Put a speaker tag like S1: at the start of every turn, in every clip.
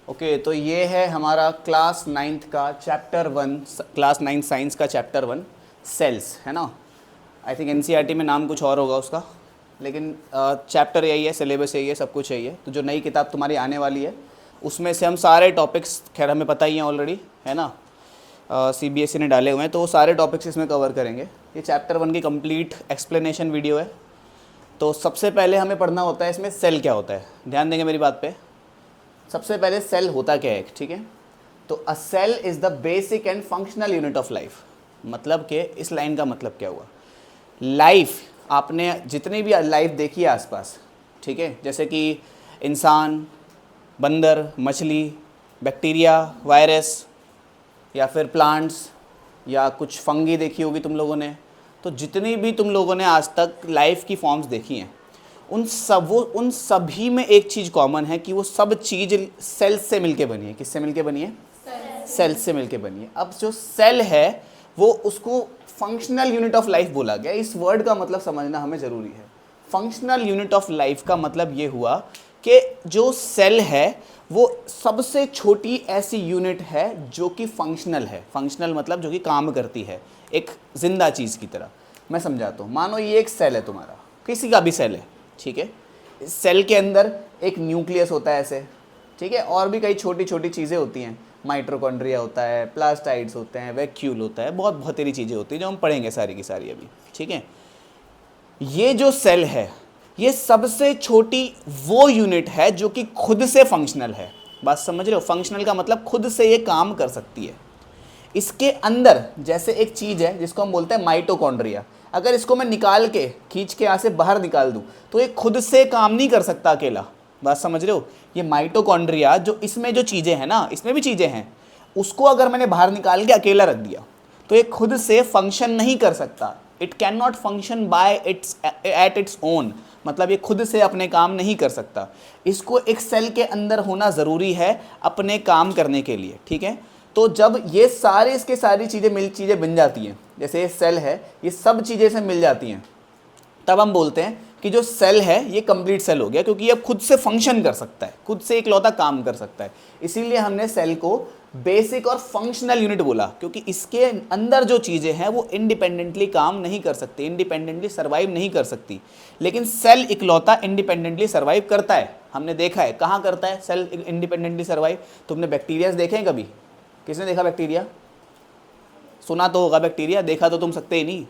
S1: Okay तो ये है हमारा क्लास 9th का चैप्टर 1, क्लास 9 साइंस का चैप्टर 1 सेल्स, है ना। आई थिंक एनसीईआरटी में नाम कुछ और होगा उसका, लेकिन चैप्टर यही है, सिलेबस यही है, सब कुछ यही है। तो जो नई किताब तुम्हारी आने वाली है उसमें से हम सारे टॉपिक्स, खैर हमें पता ही है ऑलरेडी, है ना, सीबीएसई ने डाले हुए हैं, तो वो सारे टॉपिक्स इसमें कवर करेंगे। ये चैप्टर 1 की कंप्लीट एक्सप्लेनेशन वीडियो है। तो सबसे पहले हमें पढ़ना होता है इसमें सेल क्या होता है। ध्यान देंगे मेरी बात पे। सबसे पहले सेल होता क्या है, ठीक है। तो a cell is the basic and functional unit of life. मतलब कि इस लाइन का मतलब क्या हुआ, लाइफ, आपने जितनी भी लाइफ देखी है आसपास, ठीक है, जैसे कि इंसान, बंदर, मछली, बैक्टीरिया, वायरस, या फिर प्लांट्स, या कुछ फंगी देखी होगी तुम लोगों ने। तो जितनी भी तुम लोगों ने आज तक लाइफ की फॉर्म्स देखी हैं, उन सभी में एक चीज़ कॉमन है कि वो सब चीज़ सेल से मिलके बनी है। किससे मिलके बनी है? सेल से मिलके बनी है। अब जो सेल है वो उसको फंक्शनल यूनिट ऑफ लाइफ बोला गया। इस वर्ड का मतलब समझना हमें ज़रूरी है। फंक्शनल यूनिट ऑफ लाइफ का मतलब ये हुआ कि जो सेल है वो सबसे छोटी ऐसी यूनिट है जो कि फंक्शनल है। फंक्शनल मतलब जो कि काम करती है, एक जिंदा चीज़ की तरह। मैं समझाता हूँ। मानो ये एक सेल है तुम्हारा, किसी का भी सेल है, ठीक है। इस सेल के अंदर एक न्यूक्लियस होता है ऐसे, ठीक है, और भी कई छोटी छोटी चीज़ें होती हैं। माइटोकॉन्ड्रिया होता है, प्लास्टाइड्स होते हैं, वैक्यूल होता है, बहुत बहुत सारी चीज़ें होती हैं जो हम पढ़ेंगे सारी की सारी अभी, ठीक है। ये जो सेल है ये सबसे छोटी वो यूनिट है जो कि खुद से फंक्शनल है। बात समझ रहे हो? फंक्शनल का मतलब खुद से ये काम कर सकती है। इसके अंदर जैसे एक चीज़ है जिसको हम बोलते हैं माइटोकॉन्ड्रिया। अगर इसको मैं निकाल के खींच के यहाँ से बाहर निकाल दूँ तो ये खुद से काम नहीं कर सकता अकेला। बात समझ रहे हो? ये माइटोकॉन्ड्रिया जो इसमें जो चीज़ें हैं ना, इसमें भी चीज़ें हैं, उसको अगर मैंने बाहर निकाल के अकेला रख दिया तो ये खुद से फंक्शन नहीं कर सकता। It can not function by it's at its own. मतलब ये खुद से अपने काम नहीं कर सकता। इसको एक सेल के अंदर होना ज़रूरी है अपने काम करने के लिए, ठीक है। तो जब ये सारे इसके सारी चीज़ें बन जाती हैं, जैसे ये सेल है, ये सब चीज़ें से मिल जाती हैं, तब हम बोलते हैं कि जो सेल है ये कंप्लीट सेल हो गया, क्योंकि ये अब खुद से फंक्शन कर सकता है, खुद से इकलौता काम कर सकता है। इसीलिए हमने सेल को बेसिक और फंक्शनल यूनिट बोला, क्योंकि इसके अंदर जो चीज़ें हैं वो इंडिपेंडेंटली काम नहीं कर सकती, इंडिपेंडेंटली सर्वाइव नहीं कर सकती। लेकिन सेल इकलौता इंडिपेंडेंटली सर्वाइव करता है। हमने देखा है कहाँ करता है सेल इंडिपेंडेंटली सर्वाइव। तुमने बैक्टीरिया देखे हैं कभी? किसने देखा बैक्टीरिया? सुना तो होगा बैक्टीरिया, देखा तो तुम सकते ही नहीं।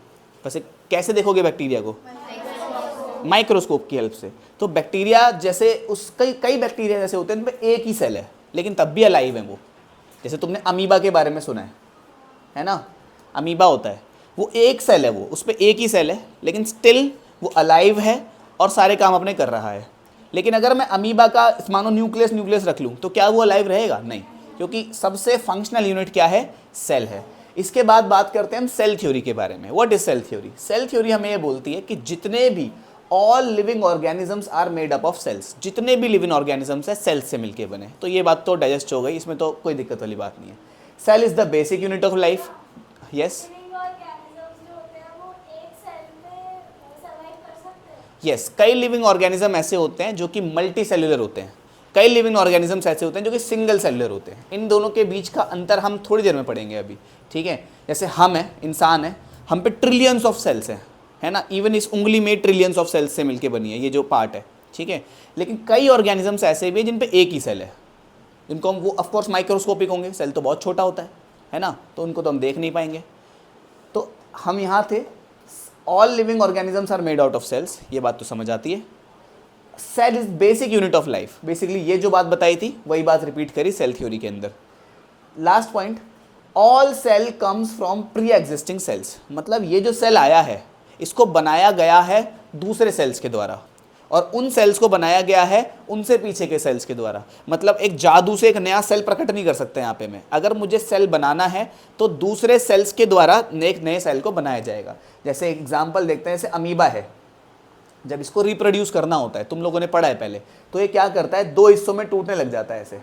S1: वैसे कैसे देखोगे बैक्टीरिया को? माइक्रोस्कोप की हेल्प से। तो बैक्टीरिया जैसे कई बैक्टीरिया जैसे होते हैं उनमें एक ही सेल है लेकिन तब भी अलाइव है वो। जैसे तुमने अमीबा के बारे में सुना है ना, अमीबा होता है, वो एक सेल है, वो उस पर एक ही सेल है लेकिन स्टिल वो अलाइव है और सारे काम अपने कर रहा है। लेकिन अगर मैं अमीबा का मानो न्यूक्लियस रख लूँ तो क्या वो अलाइव रहेगा? नहीं, क्योंकि सबसे फंक्शनल यूनिट क्या है? सेल है। इसके बाद बात करते हैं हम सेल थ्योरी के बारे में। What is cell theory? Cell theory हमें ये बोलती है कि जितने भी all living organisms are made up of cells, जितने भी लिविंग ऑर्गेनिजम्स है सेल्स से मिलके बने। तो ये बात तो डाइजेस्ट हो गई, इसमें तो कोई दिक्कत वाली बात नहीं है। Cell is the basic unit of life. Yes yes, कई लिविंग ऑर्गेनिज्म ऐसे होते हैं जो कि मल्टी सेल्यूलर होते हैं, कई लिविंग ऑर्गेनिजम्स ऐसे होते हैं जो कि सिंगल सेल्युलर होते हैं। इन दोनों के बीच का अंतर हम थोड़ी देर में पढ़ेंगे अभी, ठीक है। जैसे हम हैं, इंसान है, हम पे ट्रिलियंस ऑफ सेल्स हैं, है ना। इवन इस उंगली में ट्रिलियंस ऑफ सेल्स से मिलके बनी है ये जो पार्ट है, ठीक है। लेकिन कई ऑर्गेनिजम्स ऐसे भी हैं जिन पे एक ही सेल है, जिनको हम, वो ऑफकोर्स माइक्रोस्कोपिक होंगे, सेल तो बहुत छोटा होता है ना, तो उनको तो हम देख नहीं पाएंगे। तो हम यहाँ थे, all living organisms are made out of cells, ये बात तो समझ आती है। Cell is basic unit of life. Basically ये जो बात बताई थी वही बात रिपीट करी सेल थ्योरी के अंदर। Last point, all cell comes from pre existing cells. मतलब ये जो सेल आया है इसको बनाया गया है दूसरे सेल्स के द्वारा, और उन सेल्स को बनाया गया है उनसे पीछे के सेल्स के द्वारा। मतलब एक जादू से एक नया सेल प्रकट नहीं कर सकते यहाँ पे मैं। अगर मुझे सेल बनाना है तो दूसरे सेल्स के द्वारा एक नए सेल को बनाया जाएगा। जैसे एग्जाम्पल देखते हैं, जैसे अमीबा है, जब इसको रिप्रोड्यूस करना होता है, तुम लोगों ने पढ़ा है पहले, तो ये क्या करता है? दो हिस्सों में टूटने लग जाता है ऐसे,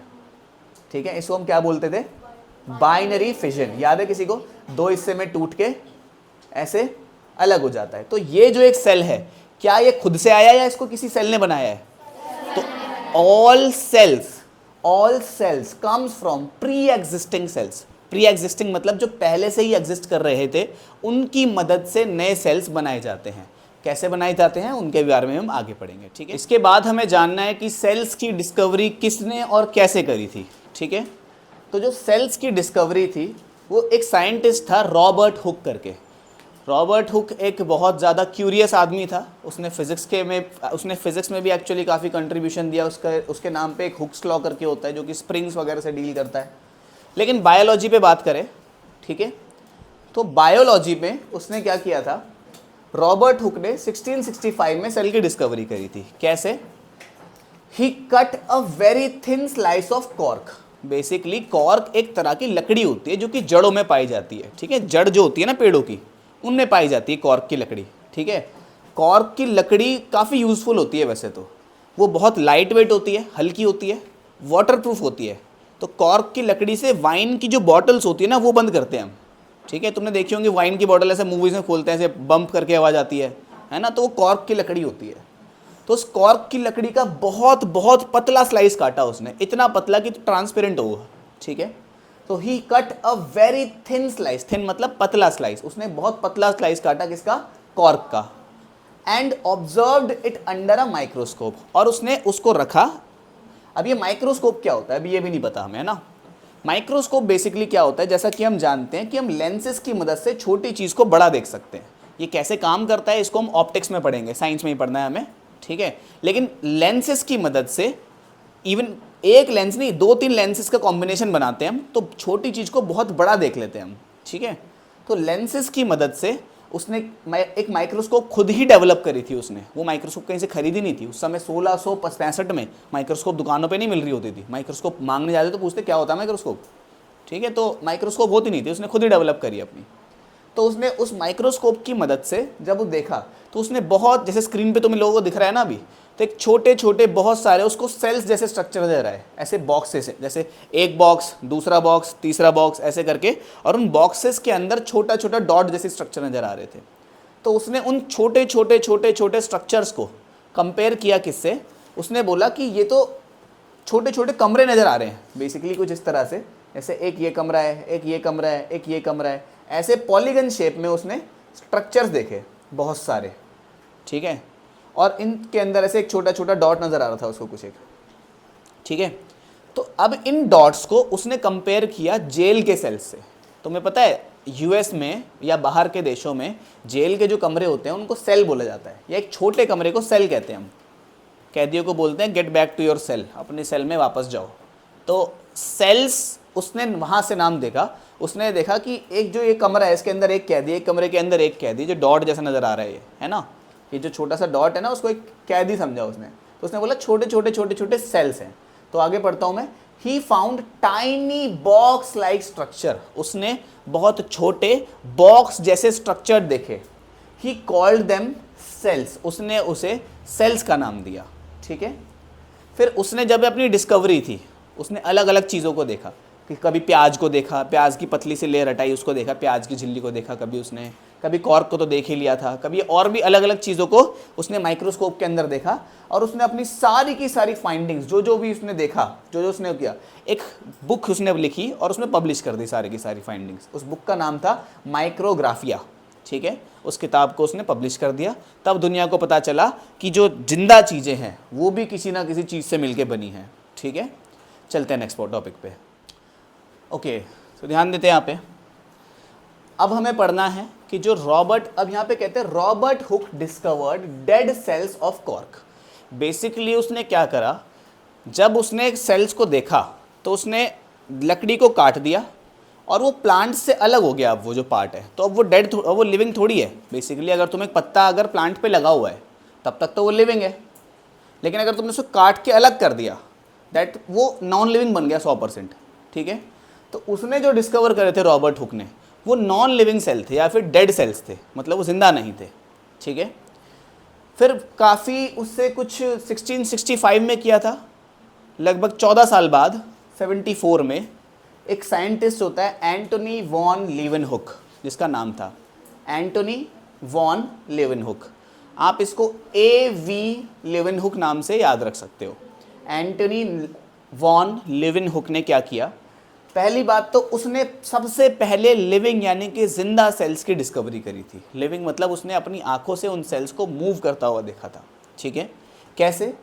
S1: ठीक है। इसको हम क्या बोलते थे? Binary fission. याद है किसी को? दो हिस्से में टूट के ऐसे अलग हो जाता है। तो ये जो एक सेल है, क्या ये खुद से आया या इसको किसी सेल ने बनाया है? तो all cells all cells comes from pre existing cells. Pre existing मतलब जो पहले से ही एग्जिस्ट कर रहे थे, उनकी मदद से नए सेल्स बनाए जाते हैं। कैसे बनाए जाते हैं उनके बारे में हम आगे पढ़ेंगे, ठीक है। इसके बाद हमें जानना है कि सेल्स की डिस्कवरी किसने और कैसे करी थी, ठीक है। तो जो सेल्स की डिस्कवरी थी वो एक साइंटिस्ट था रॉबर्ट हुक करके। रॉबर्ट हुक एक बहुत ज़्यादा क्यूरियस आदमी था। उसने फिज़िक्स में भी एक्चुअली काफ़ी कंट्रीब्यूशन दिया। उसके नाम पे एक हुक्स लॉ करके होता है जो कि स्प्रिंग्स वगैरह से डील करता है। लेकिन बायोलॉजी पे बात करें, ठीक है, तो बायोलॉजी में उसने क्या किया था, रॉबर्ट हुक ने 1665 में सेल की डिस्कवरी करी थी। कैसे? He cut a very thin slice of cork. Basically cork एक तरह की लकड़ी होती है जो कि जड़ों में पाई जाती है, ठीक है। जड़ जो होती है ना पेड़ों की, उनमें पाई जाती है कॉर्क की लकड़ी, ठीक है। कॉर्क की लकड़ी काफ़ी यूज़फुल होती है वैसे तो। वो बहुत लाइट वेट होती है, हल्की होती है, वाटरप्रूफ होती है। तो कॉर्क की लकड़ी से वाइन की जो बॉटल्स होती है ना वो बंद करते हैं हम, ठीक है। तुमने देखी होंगी वाइन की बॉटल ऐसे मूवीज़ में खोलते हैं, ऐसे बम्प करके आवाज़ आती है ना, तो वो कॉर्क की लकड़ी होती है। तो उस कॉर्क की लकड़ी का बहुत बहुत पतला स्लाइस काटा उसने, इतना पतला कि ट्रांसपेरेंट हो, ठीक है। तो he cut a very thin slice, thin मतलब पतला स्लाइस। उसने बहुत पतला स्लाइस काटा, किसका? कॉर्क का। And observed it under a microscope, और उसने उसको रखा। अब ये माइक्रोस्कोप क्या होता है अभी ये भी नहीं पता हमें, है ना। माइक्रोस्कोप बेसिकली क्या होता है, जैसा कि हम जानते हैं कि हम लेंसेज की मदद से छोटी चीज़ को बड़ा देख सकते हैं। ये कैसे काम करता है इसको हम ऑप्टिक्स में पढ़ेंगे, साइंस में ही पढ़ना है हमें, ठीक है। लेकिन लेंसेज की मदद से, इवन एक लेंस नहीं, 2-3 लेंसेज का कॉम्बिनेशन बनाते हैं हम, तो छोटी चीज़ को बहुत बड़ा देख लेते हैं हम, ठीक है। तो लेंसेज की मदद से उसने एक माइक्रोस्कोप खुद ही डेवलप करी थी उसने। वो माइक्रोस्कोप कहीं से खरीदी नहीं थी। उस समय 1665 में माइक्रोस्कोप दुकानों पे नहीं मिल रही होती थी। माइक्रोस्कोप मांगने जाते तो पूछते क्या होता है माइक्रोस्कोप, ठीक है। तो माइक्रोस्कोप होती नहीं थी, उसने खुद ही डेवलप करी अपनी। तो उसने उस माइक्रोस्कोप की मदद से जब वो देखा तो उसने बहुत, जैसे स्क्रीन पे तुम्हें लोगों को दिख रहा है ना अभी, तो एक छोटे छोटे बहुत सारे उसको सेल्स जैसे स्ट्रक्चर दे रहा है, ऐसे बॉक्सेस है, जैसे एक बॉक्स, दूसरा बॉक्स, तीसरा बॉक्स, ऐसे करके, और उन बॉक्सेस के अंदर छोटा छोटा डॉट जैसे स्ट्रक्चर नज़र आ रहे थे। तो उसने उन छोटे छोटे छोटे छोटे स्ट्रक्चर्स को कंपेयर किया किससे? उसने बोला कि ये तो छोटे छोटे कमरे नज़र आ रहे हैं, बेसिकली कुछ इस तरह से, जैसे एक ये कमरा है, एक ये कमरा है, एक ये कमरा है, ऐसे पॉलीगन शेप में उसने स्ट्रक्चर्स देखे बहुत सारे, ठीक है। और इनके अंदर ऐसे एक छोटा छोटा डॉट नज़र आ रहा था उसको कुछ एक, ठीक है। तो अब इन डॉट्स को उसने कंपेयर किया जेल के सेल्स से। तुम्हें पता है यूएस में या बाहर के देशों में जेल के जो कमरे होते हैं उनको सेल बोला जाता है, या एक छोटे कमरे को सेल कहते हैं हम। कैदियों को बोलते हैं get back to your cell, अपने सेल में वापस जाओ। तो सेल्स उसने वहाँ से नाम देखा। उसने देखा कि एक जो ये कमरा है इसके अंदर एक कैदी, एक कमरे के अंदर एक कैदी, जो डॉट जैसा नज़र आ रहा है ना, ये जो छोटा सा डॉट है ना, उसको एक कैदी समझा उसने। तो उसने बोला छोटे छोटे छोटे छोटे सेल्स हैं। तो आगे पढ़ता हूँ मैं। He found tiny box like structure, उसने बहुत छोटे बॉक्स जैसे स्ट्रक्चर देखे। ही कॉल्ड देम सेल्स, उसने उसे सेल्स का नाम दिया, ठीक है। फिर उसने जब अपनी डिस्कवरी थी, उसने अलग अलग चीज़ों को देखा कि कभी प्याज को देखा, प्याज की पतली सी लेयर हटाई उसको देखा, प्याज की झिल्ली को देखा, कभी उसने, कभी कॉर्क को तो देख ही लिया था, कभी और भी अलग अलग चीज़ों को उसने माइक्रोस्कोप के अंदर देखा। और उसने अपनी सारी की सारी फाइंडिंग्स, जो जो भी उसने देखा, जो जो उसने किया, एक बुक उसने लिखी और उसमें पब्लिश कर दी सारी की सारी फाइंडिंग्स। उस बुक का नाम था माइक्रोग्राफिया, ठीक है। उस किताब को उसने पब्लिश कर दिया। तब दुनिया को पता चला कि जो जिंदा चीज़ें हैं वो भी किसी ना किसी चीज़ से मिलके बनी हैं, ठीक है। चलते हैं नेक्स्ट टॉपिक पे। ओके, तो ध्यान देते हैं यहाँ पे। अब हमें पढ़ना है कि जो रॉबर्ट, अब यहाँ पे कहते हैं Robert Hooke discovered dead cells of cork. Basically उसने क्या करा, जब उसने सेल्स को देखा तो उसने लकड़ी को काट दिया और वो प्लांट से अलग हो गया। अब वो जो पार्ट है तो अब वो डेड, वो लिविंग थोड़ी है। बेसिकली अगर तुम एक पत्ता अगर प्लांट पे लगा हुआ है तब तक तो वो लिविंग है, लेकिन अगर तुमने उसको काट के अलग कर दिया दैट वो नॉन लिविंग बन गया 100%, ठीक है। तो उसने जो डिस्कवर करे थे रॉबर्ट हुक ने, वो नॉन लिविंग सेल थे या फिर डेड सेल्स थे, मतलब वो जिंदा नहीं थे, ठीक है। फिर काफ़ी उससे कुछ 1665 में किया था, लगभग 14 साल बाद 74 में एक साइंटिस्ट होता है एंटोनी वॉन लीवनहुक, जिसका नाम था एंटोनी वॉन लीवनहुक। आप इसको AV लीवनहुक नाम से याद रख सकते हो। एंटोनी वॉन लिविनहुक ने क्या किया, पहली बात तो उसने सबसे पहले लिविंग यानी कि जिंदा सेल्स की डिस्कवरी करी थी। लिविंग मतलब उसने अपनी आंखों से उन सेल्स को मूव करता हुआ देखा था। ठीक है, कैसे?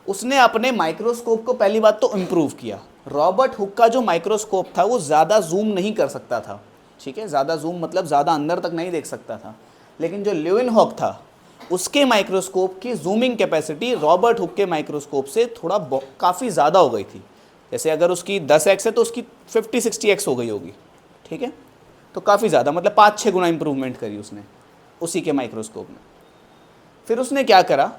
S1: उसने अपने माइक्रोस्कोप को पहली बात तो इम्प्रूव किया। रॉबर्ट हुक का जो माइक्रोस्कोप था वो ज़्यादा जूम नहीं कर सकता था। ठीक है, ज़्यादा जूम मतलब ज़्यादा अंदर तक नहीं देख सकता था, लेकिन जो लिविनहुक था उसके माइक्रोस्कोप की जूमिंग कैपेसिटी रॉबर्ट हुक के माइक्रोस्कोप से थोड़ा काफ़ी ज़्यादा हो गई थी। जैसे अगर उसकी 10x है तो उसकी 50-60x हो गई होगी। ठीक है, तो काफ़ी ज़्यादा मतलब 5-6 गुना इंप्रूवमेंट करी उसने उसी के माइक्रोस्कोप में। फिर उसने क्या करा,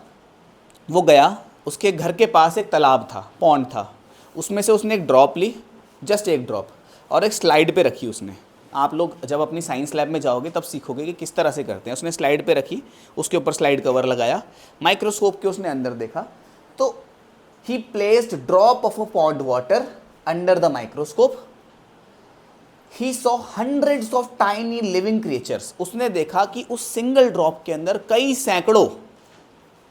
S1: वो गया, उसके घर के पास एक तालाब था, पॉन्ड था, उसमें से उसने एक ड्रॉप ली, जस्ट एक ड्रॉप, और एक स्लाइड पे रखी उसने। आप लोग जब अपनी साइंस लैब में जाओगे तब सीखोगे कि किस तरह से करते हैं। उसने स्लाइड पे रखी, उसके ऊपर स्लाइड कवर लगाया, माइक्रोस्कोप के उसने अंदर देखा, तो he placed drop of a pond water under the microscope. He saw hundreds of tiny living creatures. उसने देखा कि उस सिंगल ड्रॉप के अंदर कई सैकड़ों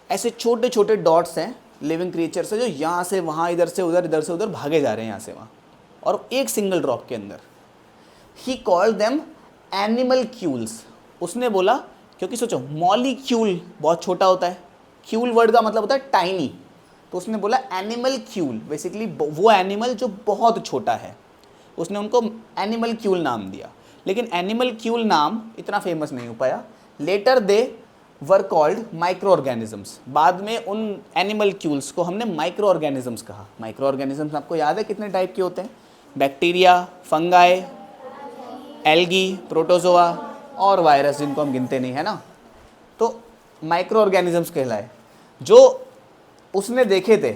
S1: ऐसे छोटे छोटे डॉट्स हैं, लिविंग क्रिएचर्स हैं, जो यहाँ से वहाँ, इधर से उधर भागे जा रहे हैं यहाँ से वहाँ, और एक सिंगल ड्रॉप के अंदर। He called them animal cules. उसने बोला, क्योंकि सोचो मॉलिक्यूल बहुत छोटा होता है, क्यूल वर्ड का मतलब होता है टाइनी, तो उसने बोला एनिमल क्यूल, बेसिकली वो एनिमल जो बहुत छोटा है, उसने उनको एनिमल क्यूल नाम दिया। लेकिन एनिमल क्यूल नाम इतना फेमस नहीं हो पाया। Later they were called micro organisms. बाद में उन एनिमल क्यूल्स को हमने माइक्रो ऑर्गेनिजम्स कहा। माइक्रो ऑर्गेनिजम्स आपको याद है कितने टाइप के होते हैं? बैक्टीरिया, फंगाई, एल्गी, प्रोटोजोआ और वायरस, जिनको हम गिनते नहीं है ना, तो माइक्रो ऑर्गेनिजम्स कहलाए। जो उसने देखे थे,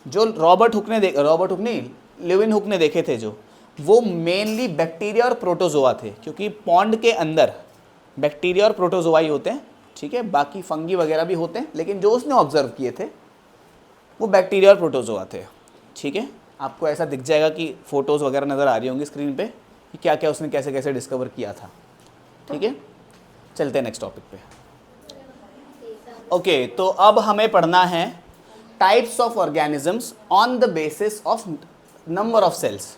S1: जो रॉबर्ट हुक नहीं, लिविनहुक ने देखे थे, जो वो मेनली बैक्टीरिया और प्रोटोजोआ थे, क्योंकि पॉन्ड के अंदर बैक्टीरिया और प्रोटोजोआ ही होते हैं। ठीक है, बाकी फंगी वगैरह भी होते हैं, लेकिन जो उसने ऑब्जर्व किए थे वो बैक्टीरिया और प्रोटोजोआ थे। ठीक है, आपको ऐसा दिख जाएगा कि फ़ोटोज़ वगैरह नज़र आ रही होंगी स्क्रीन पे कि क्या क्या उसने कैसे कैसे डिस्कवर किया था। ठीक है, चलते हैं नेक्स्ट टॉपिक पे। ओके, तो अब हमें पढ़ना है types of organisms on the basis of number of cells.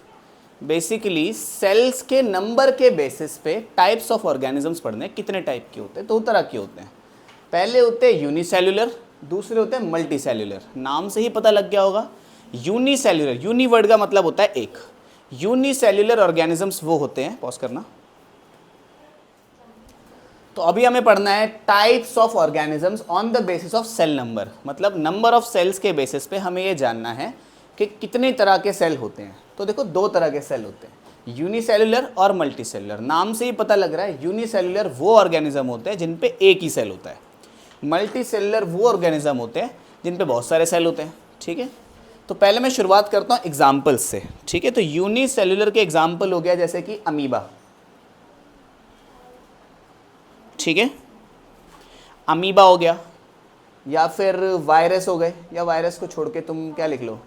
S1: Basically cells के नंबर के बेसिस पे टाइप्स ऑफ ऑर्गेनिजम्स पढ़ने। कितने टाइप के होते हैं? दो तरह के होते हैं। पहले होते हैं यूनिसेल्युलर, दूसरे होते हैं मल्टीसेल्युलर। नाम से ही पता लग गया होगा, यूनिसेल्युलर, यूनि वर्ड का मतलब होता है एक। यूनिसेल्युलर ऑर्गेनिजम्स वो होते हैं, पॉज करना। तो अभी हमें पढ़ना है types of organisms on the basis of cell number. मतलब नंबर ऑफ सेल्स के बेसिस पे हमें ये जानना है कि कितने तरह के सेल होते हैं। तो देखो, दो तरह के सेल होते हैं, यूनिसेल्युलर और मल्टीसेल्युलर। नाम से ही पता लग रहा है, यूनिसेल्युलर वो ऑर्गेनिज्म होते हैं जिन पे एक ही सेल होता है, मल्टीसेल्युलर वो ऑर्गेनिज्म होते हैं जिन पे बहुत सारे सेल होते हैं। ठीक है, तो पहले मैं शुरुआत करता हूँ एग्जाम्पल्स से। ठीक है, तो यूनिसेल्युलर के एग्जाम्पल हो गया जैसे कि अमीबा। ठीक है, अमीबा हो गया, या फिर वायरस हो गए, या वायरस को छोड़ के तुम क्या लिख लो,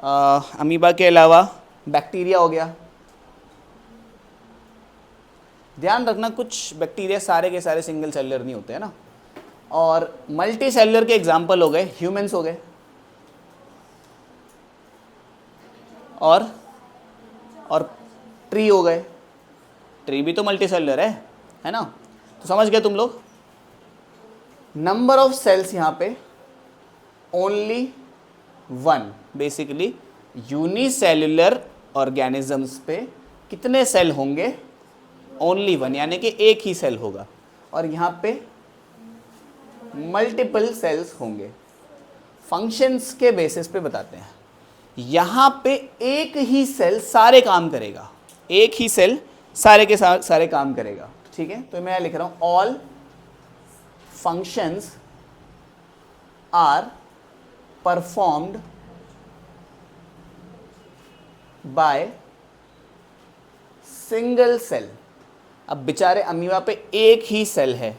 S1: अमीबा के अलावा बैक्टीरिया हो गया। ध्यान रखना, कुछ बैक्टीरिया सारे के सारे सिंगल सेलुलर नहीं होते हैं ना। और मल्टी सेलुलर के एग्जाम्पल हो गए, ह्यूमंस हो गए, और ट्री हो गए। ट्री भी तो मल्टी सेलुलर है ना। तो समझ गए तुम लोग। नंबर ऑफ सेल्स यहाँ पे only one. Basically unicellular organisms पे कितने सेल होंगे? ओनली वन, यानी कि एक ही सेल होगा। और यहाँ पे मल्टीपल सेल्स होंगे। फंक्शंस के बेसिस पे बताते हैं। यहाँ पे एक ही सेल सारे काम करेगा, एक ही सेल सारे के सारे काम करेगा। ठीक है, तो मैं लिख रहा हूँ all functions are performed by single cell. अब बेचारे अमीबा पे एक ही सेल है,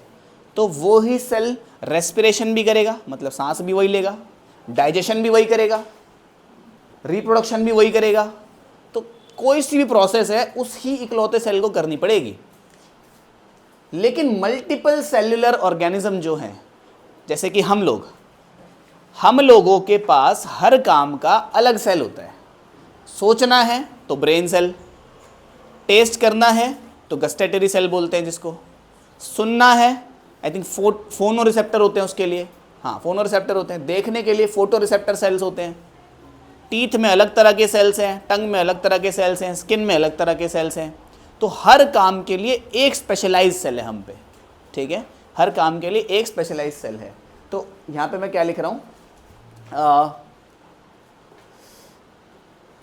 S1: तो वो ही सेल रेस्पिरेशन भी करेगा, मतलब सांस भी वही लेगा, डाइजेशन भी वही करेगा, रिप्रोडक्शन भी वही करेगा। तो कोई सी भी प्रोसेस है उस ही इकलौते सेल को करनी पड़ेगी। लेकिन मल्टीपल सेल्युलर ऑर्गेनिज्म जो हैं, जैसे कि हम लोग, हम लोगों के पास हर काम का अलग सेल होता है। सोचना है तो ब्रेन सेल, टेस्ट करना है तो गस्टेटरी सेल बोलते हैं जिसको, सुनना है आई थिंक फोनो रिसेप्टर होते हैं उसके लिए, हाँ फोनो रिसेप्टर होते हैं, देखने के लिए फोटो रिसेप्टर सेल्स होते हैं, टीथ में अलग तरह के सेल्स हैं, टंग में अलग तरह के सेल्स हैं, स्किन में अलग तरह के सेल्स हैं। तो हर काम के लिए एक स्पेशलाइज सेल है हम पे, ठीक है, हर काम के लिए एक स्पेशलाइज सेल है। तो यहाँ पे मैं क्या लिख रहा हूँ,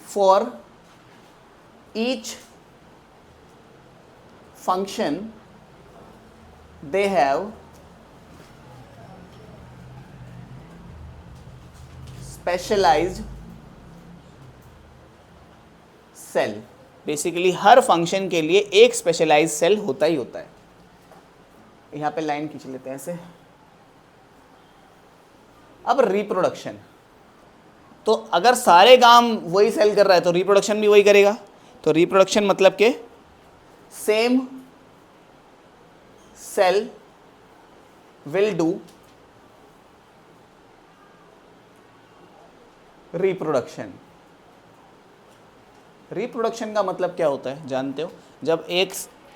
S1: for each function they have specialized cell। Basically her function के लिए एक स्पेशलाइज सेल होता ही होता है। यहां पे लाइन खींच लेते हैं ऐसे। अब रिप्रोडक्शन, तो अगर सारे काम वही सेल कर रहा है तो रिप्रोडक्शन भी वही करेगा। तो रिप्रोडक्शन मतलब के same cell will do reproduction। Reproduction का मतलब क्या होता है जानते हो? जब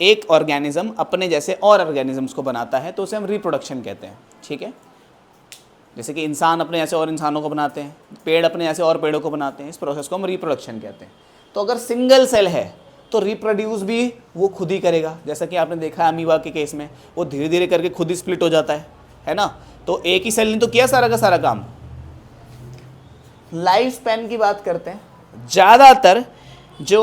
S1: एक ऑर्गेनिज्म अपने जैसे और ऑर्गेनिजम्स को बनाता है तो उसे हम रिप्रोडक्शन कहते हैं, ठीक है। जैसे कि इंसान अपने जैसे और इंसानों को बनाते हैं, पेड़ अपने जैसे और पेड़ों को बनाते हैं, इस प्रोसेस को हम रिप्रोडक्शन कहते हैं। तो अगर सिंगल सेल है तो रिप्रोड्यूस भी वो खुद ही करेगा, जैसा कि आपने देखा है अमीबा के केस में, वो धीरे धीरे करके खुद ही स्प्लिट हो जाता है ना। तो एक ही सेल ने तो किया सारा का सारा काम। लाइफ स्पैन की बात करते हैं, ज़्यादातर जो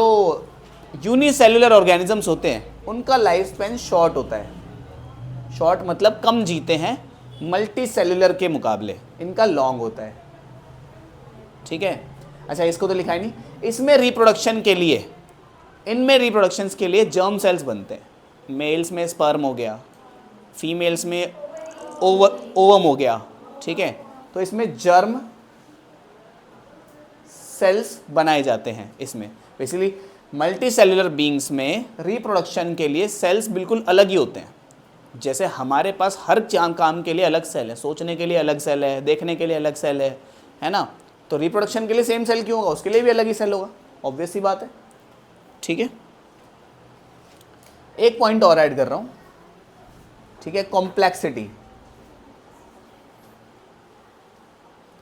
S1: यूनिसेल्युलर ऑर्गेनिजम्स होते हैं उनका लाइफ स्पैन शॉर्ट होता है। शॉर्ट मतलब कम जीते हैं, मल्टी सेल्युलर के मुकाबले इनका लॉन्ग होता है, ठीक है। अच्छा इसको तो लिखा ही नहीं। इसमें रिप्रोडक्शन के लिए, इनमें रिप्रोडक्शंस के लिए जर्म सेल्स बनते हैं। मेल्स में स्पर्म हो गया, फीमेल्स में ओवम हो गया, ठीक है। तो इसमें जर्म सेल्स बनाए जाते हैं। इसमें बेसिकली मल्टी सेल्युलर बींग्स में रिप्रोडक्शन के लिए सेल्स बिल्कुल अलग ही होते हैं। जैसे हमारे पास हर काम के लिए अलग सेल है, सोचने के लिए अलग सेल है, देखने के लिए अलग सेल है ना। तो रिप्रोडक्शन के लिए सेम सेल क्यों होगा? उसके लिए भी अलग ही सेल होगा, ऑब्वियस सी बात है, ठीक है। एक पॉइंट और ऐड कर रहा हूं, ठीक है, कॉम्प्लेक्सिटी।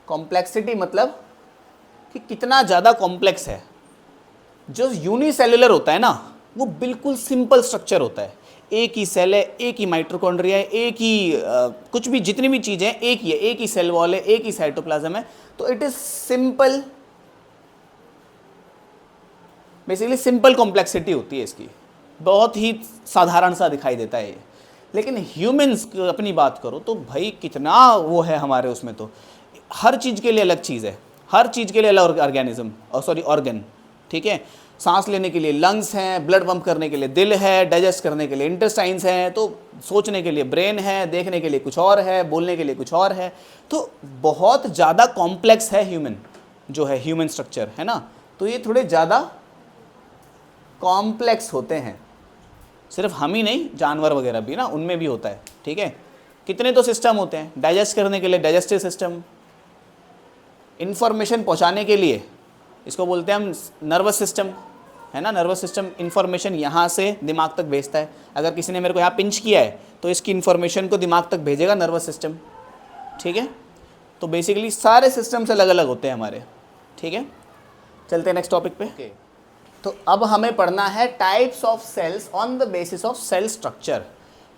S1: कॉम्प्लेक्सिटी मतलब कि कितना ज़्यादा कॉम्प्लेक्स है। जो यूनिसेल्युलर होता है ना वो बिल्कुल सिंपल स्ट्रक्चर होता है, एक ही सेल है, एक ही माइटोकॉन्ड्रिया है, एक ही कुछ भी जितनी भी चीज़ें एक ही है, एक ही सेल वॉल है, एक ही साइटोप्लाज्म है। तो it is simple, basically simple complexity होती है इसकी, बहुत ही साधारण सा दिखाई देता है ये। लेकिन ह्यूमंस अपनी बात करो तो भाई कितना वो है हमारे उसमें, तो हर चीज़ के लिए अलग चीज़ है, हर चीज़ के लिए अलग ऑर्गेनिज्म ऑर्गन, ठीक है। सांस लेने के लिए लंग्स हैं, ब्लड पंप करने के लिए दिल है, डाइजेस्ट करने के लिए इंटेस्टाइन्स हैं, तो सोचने के लिए ब्रेन है, देखने के लिए कुछ और है, बोलने के लिए कुछ और है। तो बहुत ज़्यादा कॉम्प्लेक्स है ह्यूमन, जो है ह्यूमन स्ट्रक्चर है ना। तो ये थोड़े ज़्यादा कॉम्प्लेक्स होते हैं। सिर्फ हम ही नहीं, जानवर वगैरह भी ना, उनमें भी होता है, ठीक है। कितने तो सिस्टम होते हैं डाइजेस्ट करने के लिए, डाइजेस्टिव सिस्टम, इंफॉर्मेशन पहुंचाने के लिए इसको बोलते हैं हम नर्वस सिस्टम, है ना। नर्वस सिस्टम इंफॉर्मेशन यहाँ से दिमाग तक भेजता है। अगर किसी ने मेरे को यहाँ पिंच किया है तो इसकी इंफॉर्मेशन को दिमाग तक भेजेगा नर्वस सिस्टम, ठीक है। तो बेसिकली सारे सिस्टम्स अलग अलग होते हैं हमारे, ठीक है। चलते हैं नेक्स्ट टॉपिक पे। तो अब हमें पढ़ना है types of cells on the basis of cell structure.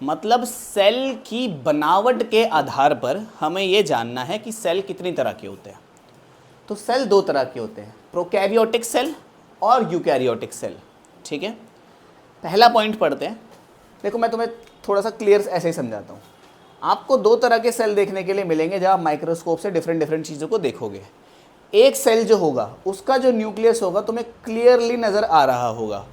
S1: मतलब सेल की बनावट के आधार पर हमें ये जानना है कि सेल कितनी तरह के होते हैं। तो सेल दो तरह के होते हैं, प्रोकैरियोटिक सेल और यूकैरियोटिक सेल, ठीक है। पहला पॉइंट पढ़ते हैं। देखो मैं तुम्हें थोड़ा सा क्लियर ऐसे ही समझाता हूँ। आपको दो तरह के सेल देखने के लिए मिलेंगे जब आप माइक्रोस्कोप से डिफरेंट चीज़ों को देखोगे। एक सेल जो होगा उसका जो न्यूक्लियस होगा तुम्हें क्लियरली नज़र आ रहा होगा।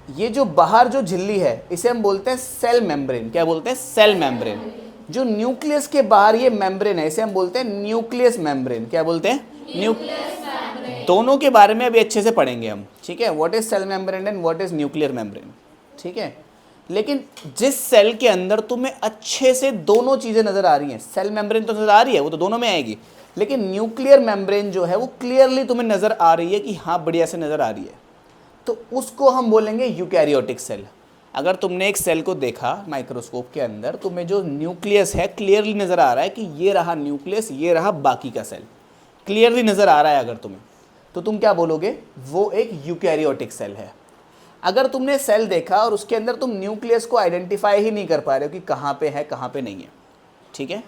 S1: ये जो बाहर जो झिल्ली है इसे हम बोलते हैं सेल मेम्ब्रेन। क्या बोलते हैं? Cell membrane. जो न्यूक्लियस के बाहर ये मेम्ब्रेन है इसे हम बोलते हैं न्यूक्लियस मेम्ब्रेन। क्या बोलते हैं? Nucleus membrane. दोनों के बारे में अभी अच्छे से पढ़ेंगे हम, ठीक है। What is cell membrane and what is nuclear membrane, ठीक है। लेकिन जिस सेल के अंदर तुम्हें अच्छे से दोनों चीज़ें नज़र आ रही हैं, सेल मेम्ब्रेन तो नज़र आ रही है, वो तो दोनों में आएगी, लेकिन न्यूक्लियर मेम्ब्रेन जो है वो क्लियरली तुम्हें नज़र आ रही है कि हाँ बढ़िया से नज़र आ रही है, तो उसको हम बोलेंगे यूकैरियोटिक सेल। अगर तुमने एक सेल को देखा माइक्रोस्कोप के अंदर, तुम्हें जो न्यूक्लियस है क्लियरली नज़र आ रहा है कि ये रहा न्यूक्लियस, ये रहा बाकी का सेल, क्लियरली नज़र आ रहा है अगर तुम्हें, तो तुम क्या बोलोगे, वो एक यूकैरियोटिक सेल है। अगर तुमने सेल देखा और उसके अंदर तुम न्यूक्लियस को आइडेंटिफाई ही नहीं कर पा रहे हो कि कहाँ पे है कहाँ पे नहीं है, ठीक है,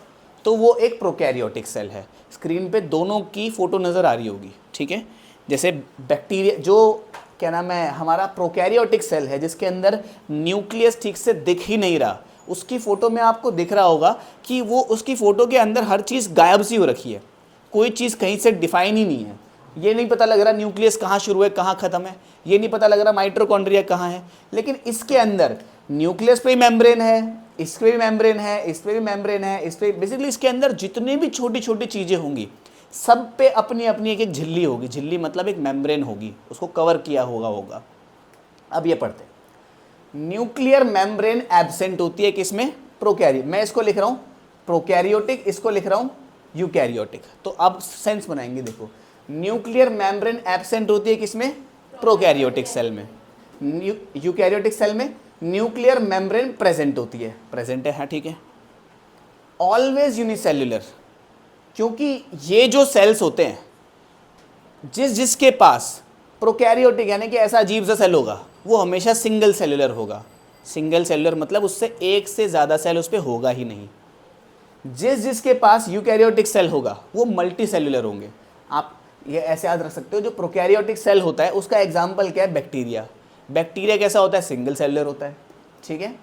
S1: तो वो एक प्रोकैरियोटिक सेल है। स्क्रीन पे दोनों की फ़ोटो नज़र आ रही होगी, ठीक है। जैसे बैक्टीरिया जो क्या नाम है हमारा प्रोकैरियोटिक सेल है जिसके अंदर न्यूक्लियस ठीक से दिख ही नहीं रहा, उसकी फ़ोटो में आपको दिख रहा होगा कि वो उसकी फ़ोटो के अंदर हर चीज़ गायब सी हो रखी है, कोई चीज़ कहीं से डिफाइन ही नहीं है। ये नहीं पता लग रहा न्यूक्लियस कहाँ शुरू है कहाँ ख़त्म है, ये नहीं पता लग रहा माइटोकॉन्ड्रिया कहाँ है। लेकिन इसके अंदर न्यूक्लियस पे ही मेम्ब्रेन है, इस पे भी मेम्ब्रेन है, इस पे भी मेम्ब्रेन है, इस पे बेसिकली इसके अंदर जितनी भी छोटी छोटी चीज़ें होंगी सब पे अपनी अपनी एक एक झिल्ली होगी। झिल्ली मतलब एक मेम्ब्रेन होगी, उसको कवर किया होगा। अब ये पढ़ते हैं, न्यूक्लियर मेम्ब्रेन एब्सेंट होती है किसमें, प्रोकैरियोट। मैं इसको लिख रहा हूँ प्रोकैरियोटिक, इसको लिख रहा हूँ यूकैरियोटिक। तो अब सेंस बनाएंगे, देखो न्यूक्लियर मेम्ब्रेन एब्सेंट होती है किसमें, प्रोकैरियोटिक सेल में। यूकैरियोटिक सेल में न्यूक्लियर मेम्ब्रेन प्रेजेंट होती है, प्रेजेंट है, हाँ ठीक है। ऑलवेज यूनिसेल्युलर, क्योंकि ये जो सेल्स होते हैं जिसके पास प्रोकैरियोटिक यानी कि ऐसा अजीब सा सेल होगा वो हमेशा सिंगल सेलुलर होगा। सिंगल सेलुलर मतलब उससे एक से ज़्यादा सेल उस पर होगा ही नहीं। जिसके पास यूकैरियोटिक सेल होगा वो मल्टी सेलुलर होंगे। आप ये ऐसे याद रख सकते हो, जो प्रोकैरियोटिक सेल होता है उसका एग्जाम्पल क्या है, बैक्टीरिया। बैक्टीरिया कैसा होता है, सिंगल सेलुलर होता है, ठीक है।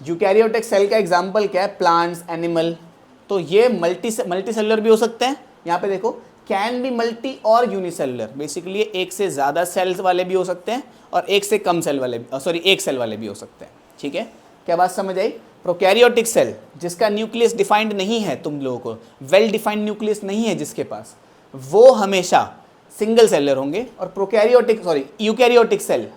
S1: यूकैरियोटिक सेल का एग्जाम्पल क्या है, प्लांट्स, एनिमल। तो ये मल्टी सेलुलर भी हो सकते हैं। यहाँ पे देखो, कैन बी मल्टी और यूनिसेलुलर, बेसिकली एक से ज़्यादा सेल्स वाले भी हो सकते हैं और एक से कम सेल वाले, सॉरी एक सेल वाले भी हो सकते हैं, ठीक है। क्या बात समझ आई। प्रोकैरियोटिक सेल जिसका न्यूक्लियस डिफाइंड नहीं है, तुम लोगों को वेल डिफाइंड न्यूक्लियस नहीं है जिसके पास, वो हमेशा सिंगल सेलुलर होंगे। और प्रोकैरियोटिक यूकैरियोटिक सेल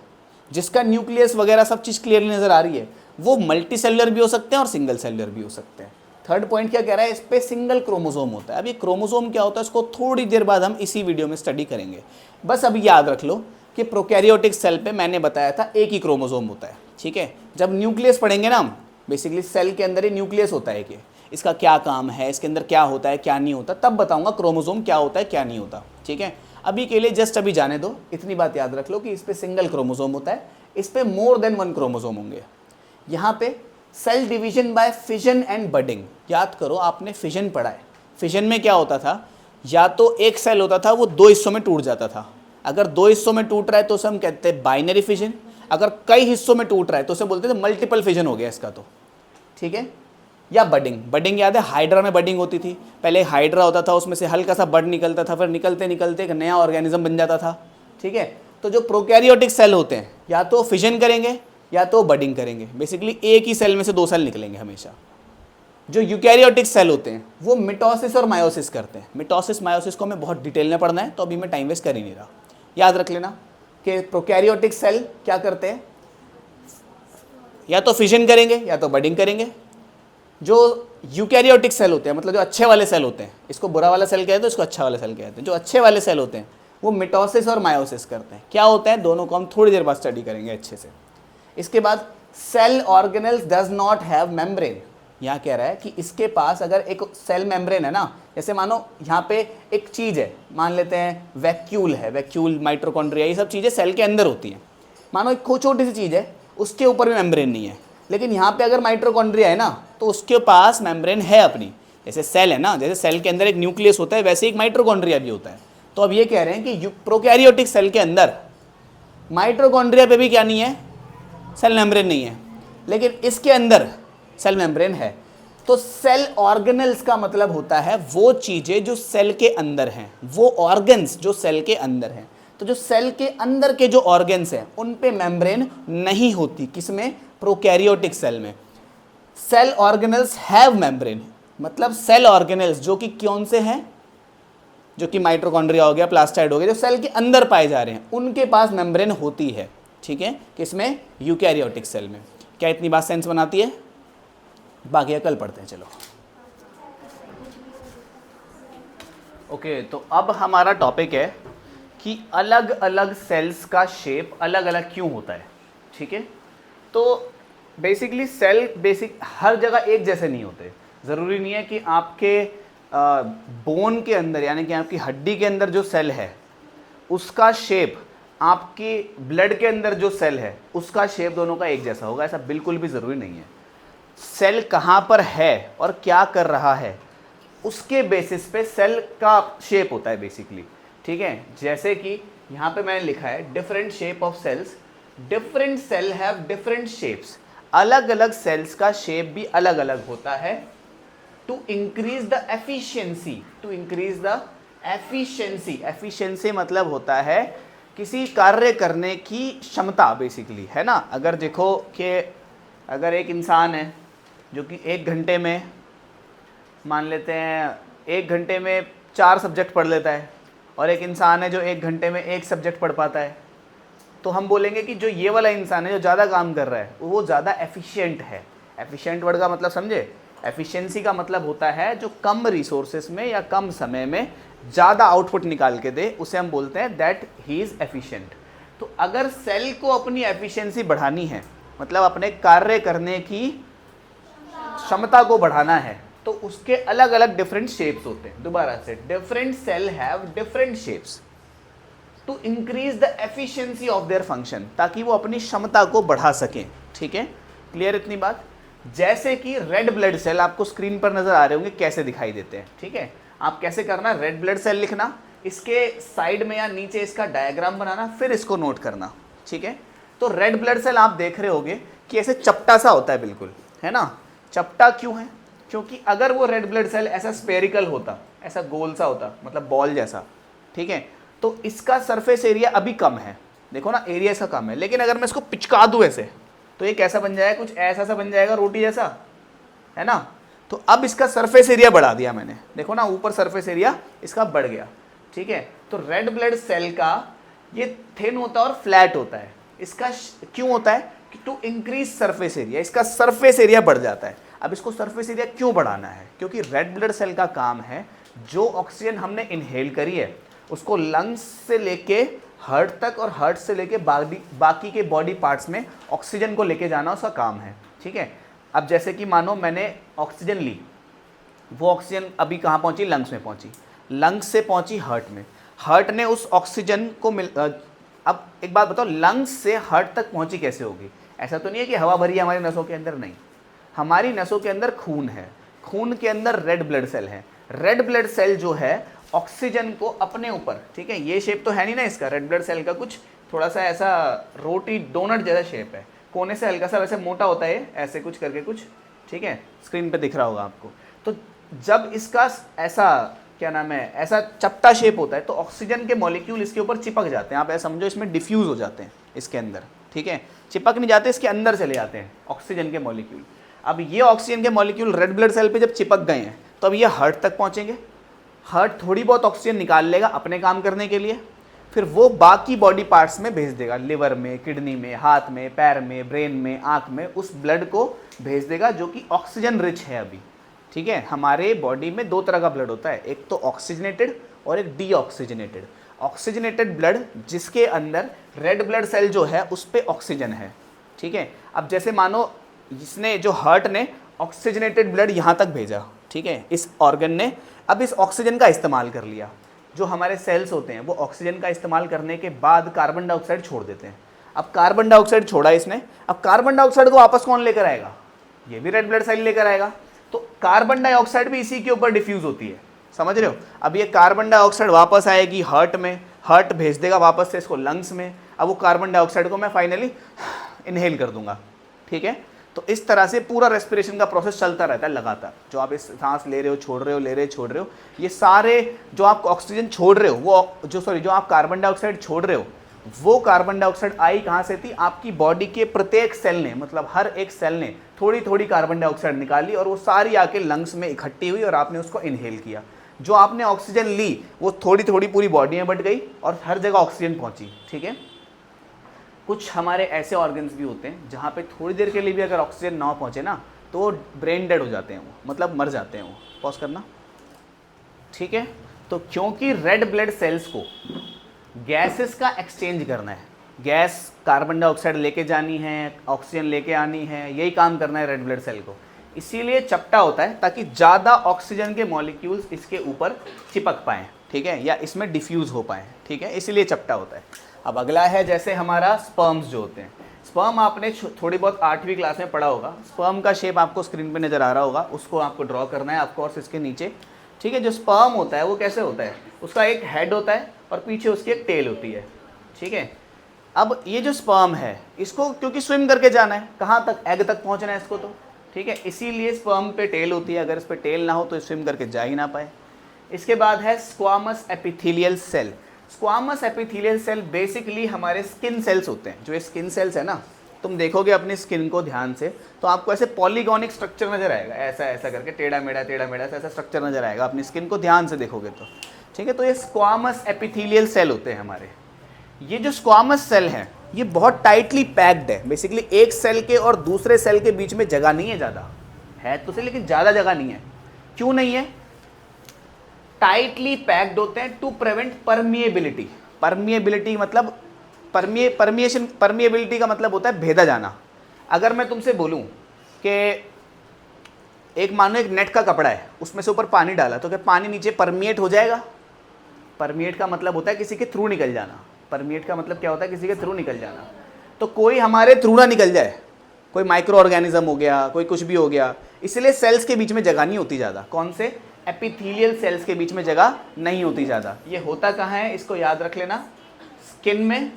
S1: जिसका न्यूक्लियस वगैरह सब चीज़ क्लियरली नज़र आ रही है, वो मल्टी सेलुलर भी हो सकते हैं और सिंगल सेलुलर भी हो सकते हैं। थर्ड पॉइंट क्या कह रहा है, इस पे सिंगल क्रोमोसोम होता है। अब ये क्रोमोसोम क्या होता है इसको थोड़ी देर बाद हम इसी वीडियो में स्टडी करेंगे। बस अभी याद रख लो कि प्रोकैरियोटिक सेल पे मैंने बताया था एक ही क्रोमोसोम होता है, ठीक है। जब न्यूक्लियस पढ़ेंगे ना हम, बेसिकली सेल के अंदर ही न्यूक्लियस होता है कि इसका क्या काम है, इसके अंदर क्या होता है क्या नहीं होता, तब बताऊंगा क्रोमोसोम क्या होता है क्या नहीं होता, ठीक है। अभी के लिए जस्ट अभी जाने दो, इतनी बात याद रख लो कि इस पे सिंगल क्रोमोसोम होता है, इस पे मोर देन वन क्रोमोसोम होंगे। यहाँ पे cell division by fission and budding, याद करो आपने फिजन पढ़ा है। फिजन में क्या होता था, या तो एक सेल होता था वो दो हिस्सों में टूट जाता था। अगर दो हिस्सों में टूट रहा है तो उसे हम कहते हैं बाइनरी फिजन। अगर कई हिस्सों में टूट रहा है तो उसे बोलते थे मल्टीपल फिजन हो गया इसका, तो ठीक है। या बडिंग, बडिंग याद है, हाइड्रा में बडिंग होती थी। पहले हाइड्रा होता था, उसमें से हल्का सा बड निकलता था, फिर निकलते निकलते एक नया ऑर्गेनिज्म बन जाता था, ठीक है। तो जो प्रोकैरियोटिक सेल होते हैं या तो फिजन करेंगे या तो बडिंग करेंगे, बेसिकली एक ही सेल में से दो सेल निकलेंगे हमेशा। जो यूकैरियोटिक सेल होते हैं वो मिटोसिस और मायोसिस करते हैं। मिटोसिस मायोसिस को हमें बहुत डिटेल में पढ़ना है, तो अभी मैं टाइम वेस्ट कर ही नहीं रहा। याद रख लेना कि प्रोकैरियोटिक सेल क्या करते हैं, या तो फिजन करेंगे या तो बडिंग करेंगे। जो यूकैरियोटिक सेल होते हैं, मतलब जो अच्छे वाले सेल होते हैं, इसको बुरा वाला सेल कहते हैं, इसको अच्छा वाला सेल कहते हैं। जो अच्छे वाले सेल होते हैं वो मिटोसिस और मायोसिस करते हैं। क्या होता है, दोनों को हम थोड़ी देर बाद स्टडी करेंगे अच्छे से। इसके बाद cell organelles does not have membrane. यहाँ कह रहा है कि इसके पास अगर एक सेल मेम्ब्रेन है ना, जैसे मानो यहाँ पे एक चीज़ है, मान लेते हैं वैक्यूल है, वैक्यूल, माइटोकॉन्ड्रिया, ये सब चीज़ें सेल के अंदर होती हैं। मानो एक छोटी सी चीज़ है, उसके ऊपर भी मेम्ब्रेन नहीं है, लेकिन यहाँ पे अगर माइटोकॉन्ड्रिया है ना तो उसके पास मेम्ब्रेन है अपनी। जैसे सेल है ना, जैसे सेल के अंदर एक न्यूक्लियस होता है, वैसे एक माइटोकॉन्ड्रिया भी होता है। तो अब ये कह रहे हैं कि प्रोकैरियोटिक सेल के अंदर माइटोकॉन्ड्रिया पे भी क्या नहीं है, सेल मेम्ब्रेन नहीं है, लेकिन इसके अंदर सेल मेम्ब्रेन है। तो सेल ऑर्गेनल्स का मतलब होता है वो चीज़ें जो सेल के अंदर हैं, वो ऑर्गन्स जो सेल के अंदर हैं। तो जो सेल के अंदर के जो ऑर्गन्स हैं उन पे मेम्ब्रेन नहीं होती, किसमें, प्रोकैरियोटिक सेल में। सेल ऑर्गेनल्स हैव मेम्ब्रेन, मतलब सेल ऑर्गेनल्स जो कि कौन से हैं, जो कि माइटोकॉन्ड्रिया हो गया, प्लास्टाइड हो गया, जो सेल के अंदर पाए जा रहे हैं, उनके पास मेम्ब्रेन होती है, ठीक है। किसमें, यूकैरियोटिक सेल में। क्या इतनी बात सेंस बनाती है, बाकी कल पढ़ते हैं। चलो ओके, तो अब हमारा टॉपिक है कि अलग अलग सेल्स का शेप अलग अलग क्यों होता है। ठीक है, तो बेसिकली सेल हर जगह एक जैसे नहीं होते। ज़रूरी नहीं है कि आपके बोन के अंदर यानी कि आपकी हड्डी के अंदर जो सेल है उसका शेप आपकी ब्लड के अंदर जो सेल है उसका शेप दोनों का एक जैसा होगा, ऐसा बिल्कुल भी ज़रूरी नहीं है। सेल कहाँ पर है और क्या कर रहा है उसके बेसिस पे सेल का शेप होता है बेसिकली। ठीक है, जैसे कि यहाँ पे मैंने लिखा है different shape of cells, different cell have different shapes. अलग अलग सेल्स का शेप भी अलग अलग होता है to increase the efficiency, to increase the efficiency. Efficiency मतलब होता है किसी कार्य करने की क्षमता बेसिकली, है ना। अगर देखो कि अगर एक इंसान है जो कि 1 घंटे में, मान लेते हैं 1 घंटे में 4 सब्जेक्ट पढ़ लेता है, और एक इंसान है जो 1 घंटे में 1 सब्जेक्ट पढ़ पाता है, तो हम बोलेंगे कि जो ये वाला इंसान है जो ज़्यादा काम कर रहा है वो ज़्यादा एफिशिएंट है। एफिशिएंट वर्ड का मतलब समझे? एफिशिएंसी का मतलब होता है जो कम रिसोर्सेस में या कम समय में ज़्यादा आउटपुट निकाल के दे, उसे हम बोलते हैं दैट ही इज़ एफिशिएंट। तो अगर सेल को अपनी एफिशिएंसी बढ़ानी है, मतलब अपने कार्य करने की क्षमता को बढ़ाना है, तो उसके अलग अलग डिफरेंट शेप्स होते हैं। दोबारा से, different cell have different shapes to increase the efficiency of their function, ताकि वो अपनी क्षमता को बढ़ा सकें। ठीक है, क्लियर इतनी बात? जैसे कि रेड ब्लड सेल आपको स्क्रीन पर नजर आ रहे होंगे कैसे दिखाई देते हैं। ठीक है, आप कैसे करना, रेड ब्लड सेल लिखना, इसके साइड में या नीचे इसका डायग्राम बनाना, फिर इसको नोट करना। ठीक है, तो रेड ब्लड सेल आप देख रहे होंगे कि ऐसे चपटा सा होता है, बिल्कुल, है ना। चपटा क्यों है? क्योंकि अगर वो रेड ब्लड सेल ऐसा स्पेरिकल होता, ऐसा गोल सा होता, मतलब बॉल जैसा, ठीक है, तो इसका सरफेस एरिया अभी कम है, देखो ना, एरिया इसका कम है। लेकिन अगर मैं इसको पिचका दूं ऐसे, तो ये कैसा बन जाएगा? कुछ ऐसा सा बन जाएगा, रोटी जैसा, है ना। तो अब इसका सरफेस एरिया बढ़ा दिया मैंने, देखो ना, ऊपर सरफेस एरिया इसका बढ़ गया। ठीक है, तो रेड ब्लड सेल का ये थिन होता है और फ्लैट होता है। इसका क्यों होता है? टू इंक्रीज सरफेस एरिया, इसका सरफेस एरिया बढ़ जाता है। अब इसको सरफेस एरिया क्यों बढ़ाना है? क्योंकि रेड ब्लड सेल का काम है जो ऑक्सीजन हमने इनहेल करी है उसको लंग्स से लेके हार्ट तक और हार्ट से लेके बाकी के बॉडी पार्ट्स में ऑक्सीजन को लेके जाना उसका काम है। ठीक है, अब जैसे कि मानो मैंने ऑक्सीजन ली, वो ऑक्सीजन अभी कहाँ पहुँची? लंग्स में पहुँची, लंग्स से पहुँची हार्ट में, हार्ट ने उस ऑक्सीजन को अब एक बात बताओ, लंग्स से हार्ट तक पहुँची कैसे होगी? ऐसा तो नहीं है कि हवा भरी है हमारी नसों के अंदर, नहीं, हमारी नसों के अंदर खून है, खून के अंदर रेड ब्लड सेल है। रेड ब्लड सेल जो है ऑक्सीजन को अपने ऊपर, ठीक है, ये शेप तो है नहीं ना इसका, रेड ब्लड सेल का कुछ थोड़ा सा ऐसा रोटी डोनट जैसा शेप है, कोने से हल्का सा वैसे मोटा होता है, ऐसे कुछ करके कुछ, ठीक है, स्क्रीन पे दिख रहा होगा आपको। तो जब इसका ऐसा क्या नाम है, ऐसा चपटा शेप होता है, तो ऑक्सीजन के मॉलिक्यूल इसके ऊपर चिपक जाते हैं। आप ऐसा समझो इसमें डिफ्यूज हो जाते हैं इसके अंदर। ठीक है, चिपक नहीं जाते, इसके अंदर चले जाते हैं ऑक्सीजन के मॉलिक्यूल। अब ये ऑक्सीजन के मॉलिक्यूल रेड ब्लड सेल पे जब चिपक गए हैं तो अब ये हार्ट तक पहुंचेंगे, हार्ट थोड़ी बहुत ऑक्सीजन निकाल लेगा अपने काम करने के लिए, फिर वो बाकी बॉडी पार्ट्स में भेज देगा, लिवर में, किडनी में, हाथ में, पैर में, ब्रेन में, आँख में, उस ब्लड को भेज देगा जो कि ऑक्सीजन रिच है अभी। ठीक है, हमारे बॉडी में 2 तरह का ब्लड होता है, एक तो ऑक्सीजनेटेड और एक डीऑक्सीजनेटेड। ऑक्सीजनेटेड ब्लड जिसके अंदर रेड ब्लड सेल जो है उस पर ऑक्सीजन है। ठीक है, अब जैसे मानो इसने, जो हार्ट ने ऑक्सीजनेटेड ब्लड यहाँ तक भेजा, ठीक है, इस ऑर्गन ने अब इस ऑक्सीजन का इस्तेमाल कर लिया। जो हमारे सेल्स होते हैं वो ऑक्सीजन का इस्तेमाल करने के बाद कार्बन डाइऑक्साइड छोड़ देते हैं। अब कार्बन डाइऑक्साइड छोड़ा इसने, अब कार्बन डाइऑक्साइड को वापस कौन लेकर आएगा? ये भी रेड ब्लड सेल लेकर आएगा। तो कार्बन डाइऑक्साइड भी इसी के ऊपर डिफ्यूज होती है, समझ रहे हो। अब ये कार्बन डाइऑक्साइड वापस आएगी हार्ट में, हार्ट भेज देगा वापस से इसको लंग्स में, अब वो कार्बन डाइऑक्साइड को मैं फाइनली इनहेल कर दूंगा। ठीक है, तो इस तरह से पूरा रेस्पिरेशन का प्रोसेस चलता रहता है लगातार। जो आप इस सांस ले रहे हो, छोड़ रहे हो, ले रहे हो, छोड़ रहे हो, ये सारे जो आप ऑक्सीजन छोड़ रहे हो, वो जो आप कार्बन डाइऑक्साइड छोड़ रहे हो, वो कार्बन डाइऑक्साइड आई कहाँ से थी? आपकी बॉडी के प्रत्येक सेल ने, मतलब हर एक सेल ने थोड़ी थोड़ी कार्बन डाइऑक्साइड निकाली और वो सारी आके लंग्स में इकट्ठी हुई और आपने उसको इनहेल किया। जो आपने ऑक्सीजन ली वो थोड़ी थोड़ी पूरी बॉडी में बट गई और हर जगह ऑक्सीजन पहुंची। ठीक है, कुछ हमारे ऐसे ऑर्गन्स भी होते हैं जहाँ पे थोड़ी देर के लिए भी अगर ऑक्सीजन ना पहुँचे ना तो वो ब्रेन डेड हो जाते हैं, वो मतलब मर जाते हैं, वो पॉज करना। ठीक है, तो क्योंकि रेड ब्लड सेल्स को गैसेस का एक्सचेंज करना है, गैस कार्बन डाइऑक्साइड लेके जानी है, ऑक्सीजन लेके आनी है, यही काम करना है रेड ब्लड सेल को, इसीलिए चपटा होता है ताकि ज़्यादा ऑक्सीजन के मॉलिक्यूल्स इसके ऊपर चिपक पाएँ, ठीक है, या इसमें डिफ्यूज़ हो पाएँ, ठीक है, इसीलिए चपटा होता है। अब अगला है जैसे हमारा स्पर्म्स जो होते हैं। स्पर्म आपने थोड़ी बहुत 8वीं क्लास में पढ़ा होगा। स्पर्म का शेप आपको स्क्रीन पे नज़र आ रहा होगा, उसको आपको ड्रॉ करना है ऑफकोर्स इसके नीचे, ठीक है। जो स्पर्म होता है वो कैसे होता है, उसका एक हेड होता है और पीछे उसकी एक टेल होती है, ठीक है। अब ये जो स्पर्म है इसको क्योंकि स्विम करके जाना है, कहाँ तक, एग तक पहुँचना है इसको, तो ठीक है, इसीलिए स्पर्म पे टेल होती है। अगर इस पर टेल ना हो तो स्विम करके जा ही ना पाए। इसके बाद है squamous epithelial cell. Squamous epithelial cell basically हमारे स्किन सेल्स होते हैं। जो ये स्किन सेल्स है ना, तुम देखोगे अपनी स्किन को ध्यान से तो आपको ऐसे पॉलीगोनिक स्ट्रक्चर नजर आएगा, ऐसा ऐसा करके टेढ़ा मेढ़ा ऐसा स्ट्रक्चर नजर आएगा अपनी स्किन को ध्यान से देखोगे तो, ठीक है। तो ये स्क्वामस एपिथेलियल सेल होते हैं हमारे। ये जो स्क्वामस सेल है ये बहुत टाइटली पैक्ड है। बेसिकली एक सेल के और दूसरे सेल के बीच में जगह नहीं है, ज़्यादा है तो सही लेकिन ज़्यादा जगह नहीं है। क्यों नहीं है? टाइटली पैक्ड होते हैं टू प्रिवेंट परमिएबिलिटी। परमिएबिलिटी मतलब परमिएबिलिटी का मतलब होता है भेदा जाना। अगर मैं तुमसे बोलूं कि एक मानो एक नेट का कपड़ा है, उसमें से ऊपर पानी डाला तो क्या पानी नीचे परमिएट हो जाएगा? परमिएट का मतलब होता है किसी के थ्रू निकल जाना। परमिएट का मतलब क्या होता है? किसी के थ्रू निकल जाना। तो कोई हमारे थ्रू ना निकल जाए, कोई माइक्रो ऑर्गेनिज्म हो गया, कोई कुछ भी हो गया, इसलिए सेल्स के बीच में जगह नहीं होती ज़्यादा। कौन से? एपिथेलियल सेल्स के बीच में जगह नहीं होती ज़्यादा। ये होता कहाँ है, इसको याद रख लेना, स्किन में,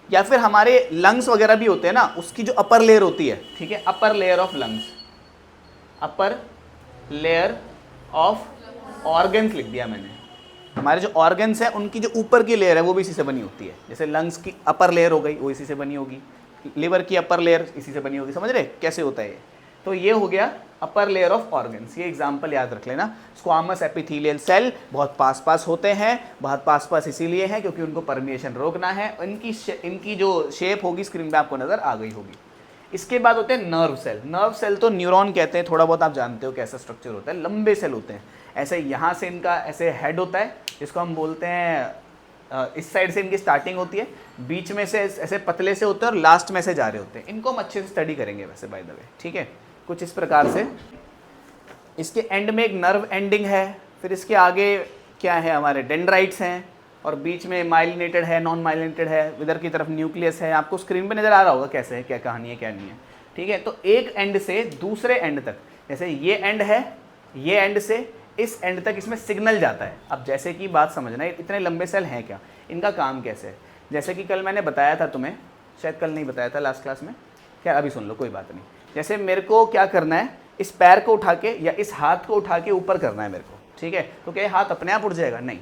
S1: या फिर हमारे लंग्स वगैरह भी होते हैं ना, उसकी जो अपर लेयर होती है, ठीक है, upper layer of lungs, upper layer of organs लिख दिया मैंने। हमारे जो ऑर्गन्स हैं उनकी जो ऊपर की लेयर है वो भी इसी से बनी होती है। जैसे लंग्स की अपर लेयर हो गई वो इसी से बनी होगी, लिवर की अपर लेयर इसी से बनी होगी। समझ रहे कैसे होता है ये? तो ये हो गया अपर लेयर ऑफ ऑर्गन्स। ये एग्जांपल याद रख लेना। स्क्वामस एपिथेलियल सेल बहुत पास पास होते हैं। बहुत पास पास इसीलिए है क्योंकि उनको परमिएशन रोकना है। इनकी जो शेप होगी स्क्रीन पे आपको नजर आ गई होगी। इसके बाद होते हैं नर्व सेल। नर्व सेल तो न्यूरॉन कहते हैं, थोड़ा बहुत आप जानते हो कैसा स्ट्रक्चर होता है। लंबे सेल होते हैं ऐसे, यहाँ से इनका ऐसे हेड होता है जिसको हम बोलते हैं, इस साइड से इनकी स्टार्टिंग होती है, बीच में से ऐसे पतले से होते हैं और लास्ट में से जा रहे होते हैं। इनको हम अच्छे से स्टडी करेंगे वैसे बाय द वे, ठीक है, कुछ इस प्रकार से। इसके एंड में एक नर्व एंडिंग है, फिर इसके आगे क्या है, हमारे डेंड्राइट्स हैं, और बीच में माइलिनेटेड है, नॉन माइलिनेटेड है, इधर की तरफ न्यूक्लियस है। आपको स्क्रीन पे नज़र आ रहा होगा कैसे है, क्या कहानी है क्या नहीं है, ठीक है। तो एक एंड से दूसरे एंड तक, जैसे ये एंड है, ये एंड से इस एंड तक इसमें सिग्नल जाता है। अब जैसे कि बात समझना, इतने लंबे सेल हैं क्या, इनका काम कैसे है। जैसे कि कल मैंने बताया था तुम्हें, शायद कल नहीं बताया था, लास्ट क्लास में, क्या अभी सुन लो, कोई बात नहीं। जैसे मेरे को क्या करना है, इस पैर को उठा के या इस हाथ को उठा के ऊपर करना है मेरे को, ठीक है। तो क्या हाथ अपने आप उठ जाएगा? नहीं,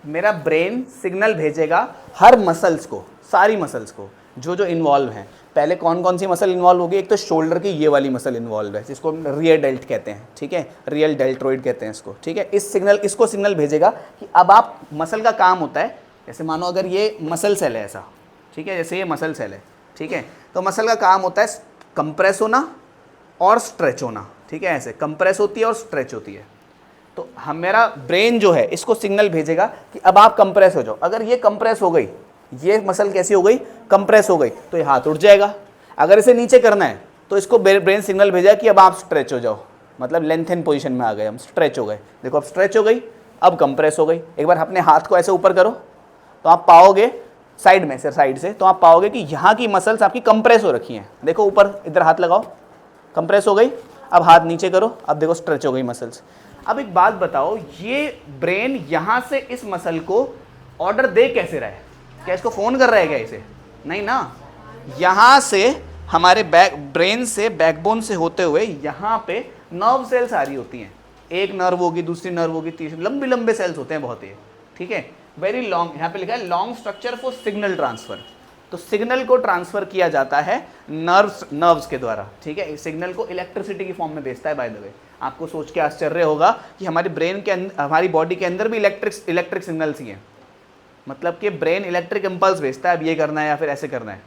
S1: मेरा ब्रेन सिग्नल भेजेगा हर मसल्स को, सारी मसल्स को जो जो इन्वॉल्व हैं। पहले कौन कौन सी मसल इन्वॉल्व होगी? एक तो शोल्डर की ये वाली मसल इन्वॉल्व है जिसको हम रियर डेल्ट कहते हैं, ठीक है, रियल डेल्ट्रोइड कहते हैं इसको, ठीक है। इसको सिग्नल भेजेगा कि अब आप, मसल का काम होता है, जैसे मानो अगर ये मसल सेल है ऐसा, ठीक है, जैसे ये मसल सेल है, ठीक है, तो मसल का काम होता है कंप्रेस होना और स्ट्रेच होना, ठीक है, ऐसे कंप्रेस होती है और स्ट्रेच होती है। तो मेरा ब्रेन जो है इसको सिग्नल भेजेगा कि अब आप कंप्रेस हो जाओ। अगर ये कंप्रेस हो गई, ये मसल कैसी हो गई, कंप्रेस हो गई, तो ये हाथ उठ जाएगा। अगर इसे नीचे करना है तो इसको ब्रेन सिग्नल भेजा कि अब आप स्ट्रेच हो जाओ, मतलब लेंथन पोजीशन में आ गए हम, स्ट्रेच हो गए। देखो अब स्ट्रेच हो गई, अब कंप्रेस हो गई। एक बार अपने हाथ को ऐसे ऊपर करो तो आप पाओगे, साइड में से, साइड से, तो आप पाओगे कि यहाँ की मसल्स आपकी कंप्रेस हो रखी हैं। देखो ऊपर, इधर हाथ लगाओ, कंप्रेस हो गई। अब हाथ नीचे करो, अब देखो स्ट्रेच हो गई मसल्स। अब एक बात बताओ, ये ब्रेन यहाँ से इस मसल को ऑर्डर दे कैसे रहा है? क्या इसको फोन कर रहा है क्या इसे? नहीं ना, यहाँ से हमारे ब्रेन से, बैकबोन से होते हुए यहाँ पे नर्व सेल्स आ रही होती हैं। एक नर्व होगी, दूसरी नर्व होगी, तीसरी, लंबे लंबे सेल्स होते हैं बहुत ही, ठीक है, वेरी लॉन्ग। यहाँ पे लिखा है long structure for signal transfer. तो सिग्नल को ट्रांसफर किया जाता है नर्व्स के द्वारा, ठीक है। इस सिग्नल को इलेक्ट्रिसिटी की फॉर्म में भेजता है। बाय द वे, आपको सोच के आश्चर्य होगा कि हमारी ब्रेन के अंदर, हमारी बॉडी के अंदर भी इलेक्ट्रिक सिग्नल्स ही हैं, मतलब कि ब्रेन इलेक्ट्रिक इम्पल्स भेजता है, अब ये करना है या फिर ऐसे करना है,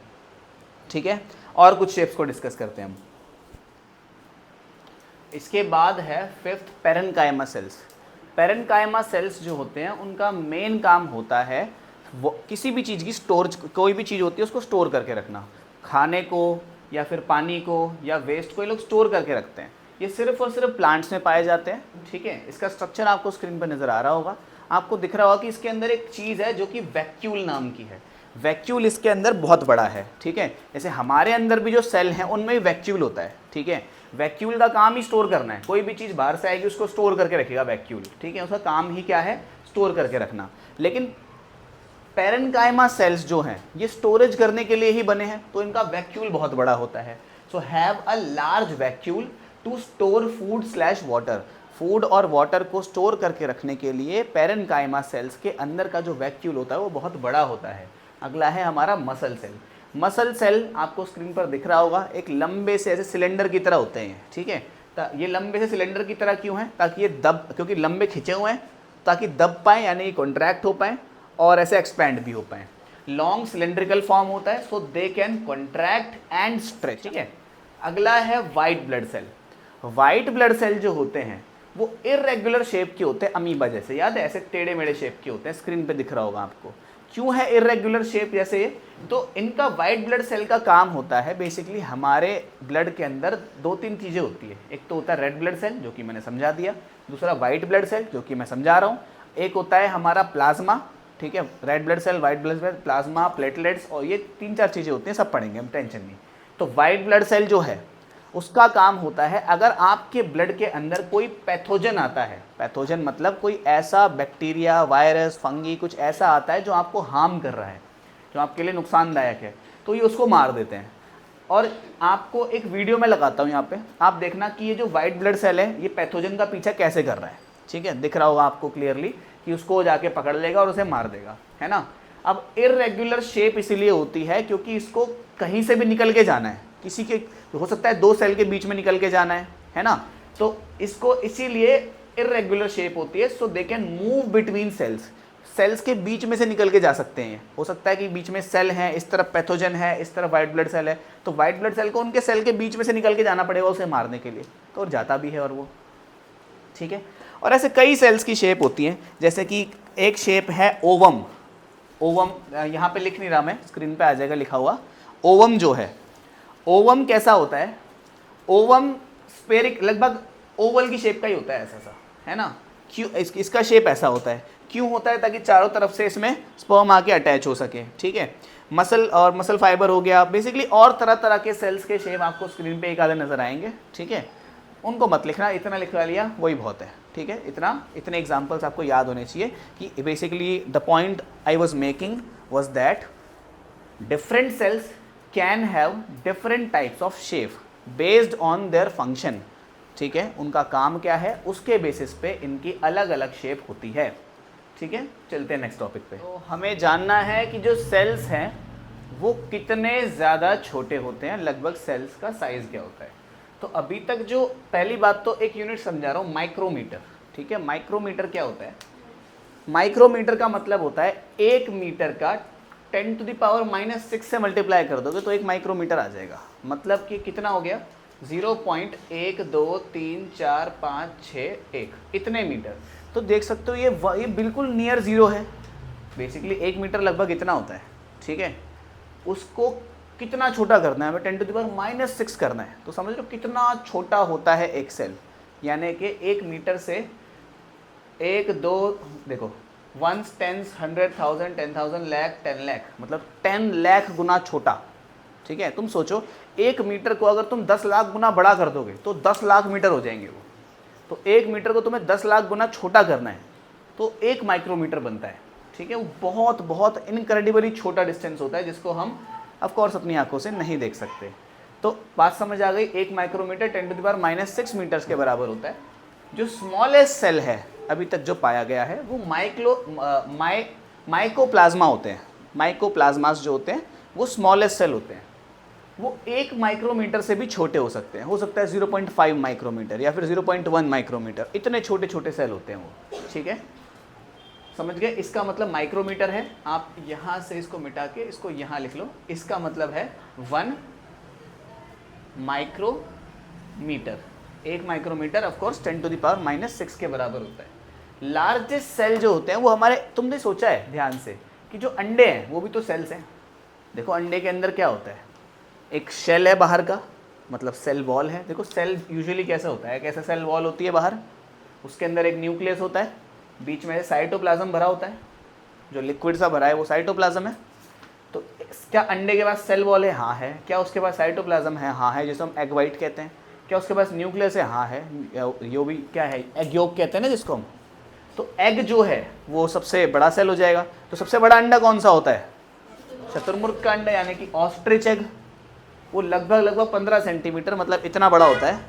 S1: ठीक है। और कुछ शेप्स को डिस्कस करते हैं हम। इसके बाद है fifth, parenchyma cells. Parenchyma cells जो होते हैं उनका मेन काम होता है वो किसी भी चीज़ की स्टोरेज, कोई भी चीज़ होती है उसको स्टोर करके रखना, खाने को या फिर पानी को या वेस्ट को ये लोग स्टोर करके रखते हैं। ये सिर्फ और सिर्फ प्लांट्स में पाए जाते हैं, ठीक है। इसका स्ट्रक्चर आपको स्क्रीन पर नज़र आ रहा होगा, आपको दिख रहा होगा कि इसके अंदर एक चीज़ है जो कि वैक्यूल नाम की है। वैक्यूल इसके अंदर बहुत बड़ा है, ठीक है। जैसे हमारे अंदर भी जो सेल हैं उनमें भी वैक्यूल होता है, ठीक है। वैक्यूल का काम ही स्टोर करना है, कोई भी चीज़ बाहर से आएगी उसको स्टोर करके रखेगा वैक्यूल, ठीक है। उसका काम ही क्या है, स्टोर करके रखना। लेकिन पेरेन्काइमा सेल्स जो हैं ये स्टोरेज करने के लिए ही बने हैं, तो इनका वैक्यूल बहुत बड़ा होता है। So have a large vacuole to store food slash water. Food और वाटर को स्टोर करके रखने के लिए पेरेन्काइमा सेल्स के अंदर का जो वैक्यूल होता है वो बहुत बड़ा होता है। अगला है हमारा मसल सेल। मसल सेल आपको स्क्रीन पर दिख रहा होगा, एक लंबे से ऐसे सिलेंडर की तरह होते हैं, ठीक है। ये लंबे से सिलेंडर की तरह क्यों है, ताकि ये दब, क्योंकि लंबे खिंचे हुए हैं ताकि दब पाएँ, यानी ये कॉन्ट्रैक्ट हो पाएँ और ऐसे एक्सपैंड भी हो पाएँ। लॉन्ग सिलेंड्रिकल फॉर्म होता है, so they can contract and stretch, ठीक है। अगला है white blood cell. White blood cell जो होते हैं वो इर्रेगुलर शेप के होते हैं, अमीबा जैसे, याद है, ऐसे टेढ़े मेढ़े शेप के होते हैं। स्क्रीन पे दिख रहा होगा आपको। क्यों है इर्रेगुलर शेप जैसे ये, तो इनका वाइट ब्लड सेल का काम होता है बेसिकली, हमारे ब्लड के अंदर दो तीन चीज़ें होती है। एक तो होता है रेड ब्लड सेल जो कि मैंने समझा दिया, दूसरा वाइट ब्लड सेल जो कि मैं समझा रहा हूँ, एक होता है हमारा प्लाज्मा, ठीक है। Red blood cell, white blood cell, plasma, platelets, और ये तीन चार चीज़ें होती हैं, सब पढ़ेंगे हम, टेंशन नहीं। तो वाइट ब्लड सेल जो है उसका काम होता है, अगर आपके ब्लड के अंदर कोई पैथोजन आता है, पैथोजन मतलब कोई ऐसा बैक्टीरिया, वायरस, फंगी, कुछ ऐसा आता है जो आपको हार्म कर रहा है, जो आपके लिए नुकसानदायक है, तो ये उसको मार देते हैं। और आपको एक वीडियो में लगाता हूँ यहाँ पे, आप देखना कि ये जो वाइट ब्लड सेल है ये पैथोजन का पीछा कैसे कर रहा है, ठीक है। दिख रहा होगा आपको क्लियरली कि उसको जाके पकड़ लेगा और उसे मार देगा, है ना। अब इर्रेगुलर शेप इसीलिए होती है क्योंकि इसको कहीं से भी निकल के जाना है, किसी के, हो सकता है दो सेल के बीच में निकल के जाना है ना। तो इसको इसीलिए इर्रेगुलर शेप होती है, so they can move between cells. Cells के बीच में से निकल के जा सकते हैं। हो सकता है कि बीच में सेल है, इस तरफ पैथोजन है, इस तरफ वाइट ब्लड सेल है, तो वाइट ब्लड सेल को उनके सेल के बीच में से निकल के जाना पड़ेगा उसे मारने के लिए, तो और जाता भी है और वो, ठीक है। और ऐसे कई सेल्स की शेप होती हैं, जैसे कि एक शेप है ओवम। ओवम यहाँ पे लिख नहीं रहा मैं, स्क्रीन पे आ जाएगा लिखा हुआ। ओवम जो है, ओवम कैसा होता है, ओवम स्फेरिक, लगभग ओवल की शेप का ही होता है, ऐसा सा, है ना। क्यों इसका शेप ऐसा होता है, क्यों होता है, ताकि चारों तरफ से इसमें स्पर्म आके अटैच हो सके, ठीक है। मसल और मसल फाइबर हो गया बेसिकली, और तरह तरह के सेल्स के शेप आपको स्क्रीन पे एक आधे नजर आएंगे, ठीक है। उनको मत लिखना, इतना लिखवा लिया वही बहुत है, ठीक है। इतने एग्जाम्पल्स आपको याद होने चाहिए कि basically the point I was making was that different cells can have different types of shape based on their function, ठीक है। उनका काम क्या है उसके बेसिस पे इनकी अलग अलग शेप होती है, ठीक है। चलते हैं नेक्स्ट टॉपिक पे। तो हमें जानना है कि जो सेल्स हैं वो कितने ज़्यादा छोटे होते हैं, लगभग सेल्स का साइज़ क्या होता है। तो अभी तक जो पहली बात तो एक यूनिट समझा रहा हूँ, माइक्रोमीटर, ठीक है। माइक्रोमीटर क्या होता है, माइक्रोमीटर का मतलब होता है 1 मीटर का 10⁻⁻⁶ से मल्टीप्लाई कर दोगे तो 1 माइक्रोमीटर आ जाएगा। मतलब कि कितना हो गया, 0.1 2 3 4 5 6 1, इतने मीटर। तो देख सकते हो ये बिल्कुल नियर ज़ीरो है। बेसिकली 1 मीटर लगभग इतना होता है, ठीक है। उसको कितना छोटा करना है, हमें 10⁻⁻⁶ करना है, तो समझ लो कितना छोटा होता है एक सेल। यानी कि 1 मीटर से 1 2 देखो 1 10 100 1000 10,000 लाख 10 लाख, मतलब 10 लाख गुना छोटा, ठीक है। तुम सोचो 1 मीटर को अगर तुम 10 लाख गुना बड़ा कर दोगे तो 10 लाख मीटर हो जाएंगे वो। तो 1 मीटर को तुम्हें 10 लाख गुना छोटा करना है तो 1 माइक्रोमीटर बनता है, ठीक है। वो बहुत बहुत इनक्रेडिबली छोटा डिस्टेंस होता है जिसको हम ऑफ कोर्स अपनी आंखों से नहीं देख सकते। तो बात समझ आ गई, 1 माइक्रोमीटर 10⁻⁻⁶ मीटर्स के बराबर होता है। जो स्मॉलेस्ट सेल है अभी तक जो पाया गया है वो माइकोप्लाज्मा होते हैं। माइकोप्लाज्मास जो होते हैं वो स्मॉलेस्ट सेल होते हैं। वो 1 माइक्रोमीटर से भी छोटे हो सकते हैं, हो सकता है 0.5 माइक्रोमीटर या फिर 0.1 माइक्रोमीटर, इतने छोटे छोटे सेल होते हैं वो, ठीक है। समझ गए, इसका मतलब माइक्रोमीटर है। आप यहाँ से इसको मिटा के इसको यहाँ लिख लो, इसका मतलब है 1 माइक्रोमीटर। 1 माइक्रोमीटर ऑफ कोर्स 10⁻⁻⁶ के बराबर होता है। लार्जेस्ट सेल जो होते हैं वो हमारे, तुमने सोचा है ध्यान से कि जो अंडे हैं वो भी तो सेल्स हैं। देखो अंडे के अंदर क्या होता है, एक शेल है बाहर का, मतलब सेल वॉल है। देखो सेल यूजुअली कैसा होता है, कैसा सेल वॉल होती है बाहर, उसके अंदर एक न्यूक्लियस होता है, बीच में साइटोप्लाज्म भरा होता है, जो लिक्विड सा भरा है वो साइटोप्लाज्म है। तो क्या अंडे के पास सेल वॉल है? हाँ है। क्या उसके पास साइटोप्लाज्म है? हाँ है, जिसको हम एग वाइट कहते हैं। क्या उसके पास न्यूक्लियस है? हाँ है। यो भी क्या है, एग योक कहते हैं ना जिसको हम। तो एग जो है वो सबसे बड़ा सेल हो जाएगा। तो सबसे बड़ा अंडा कौन सा होता है? शतुरमुर्ग का अंडा, यानी कि ऑस्ट्रिच एग। वो लगभग 15 सेंटीमीटर, मतलब इतना बड़ा होता है,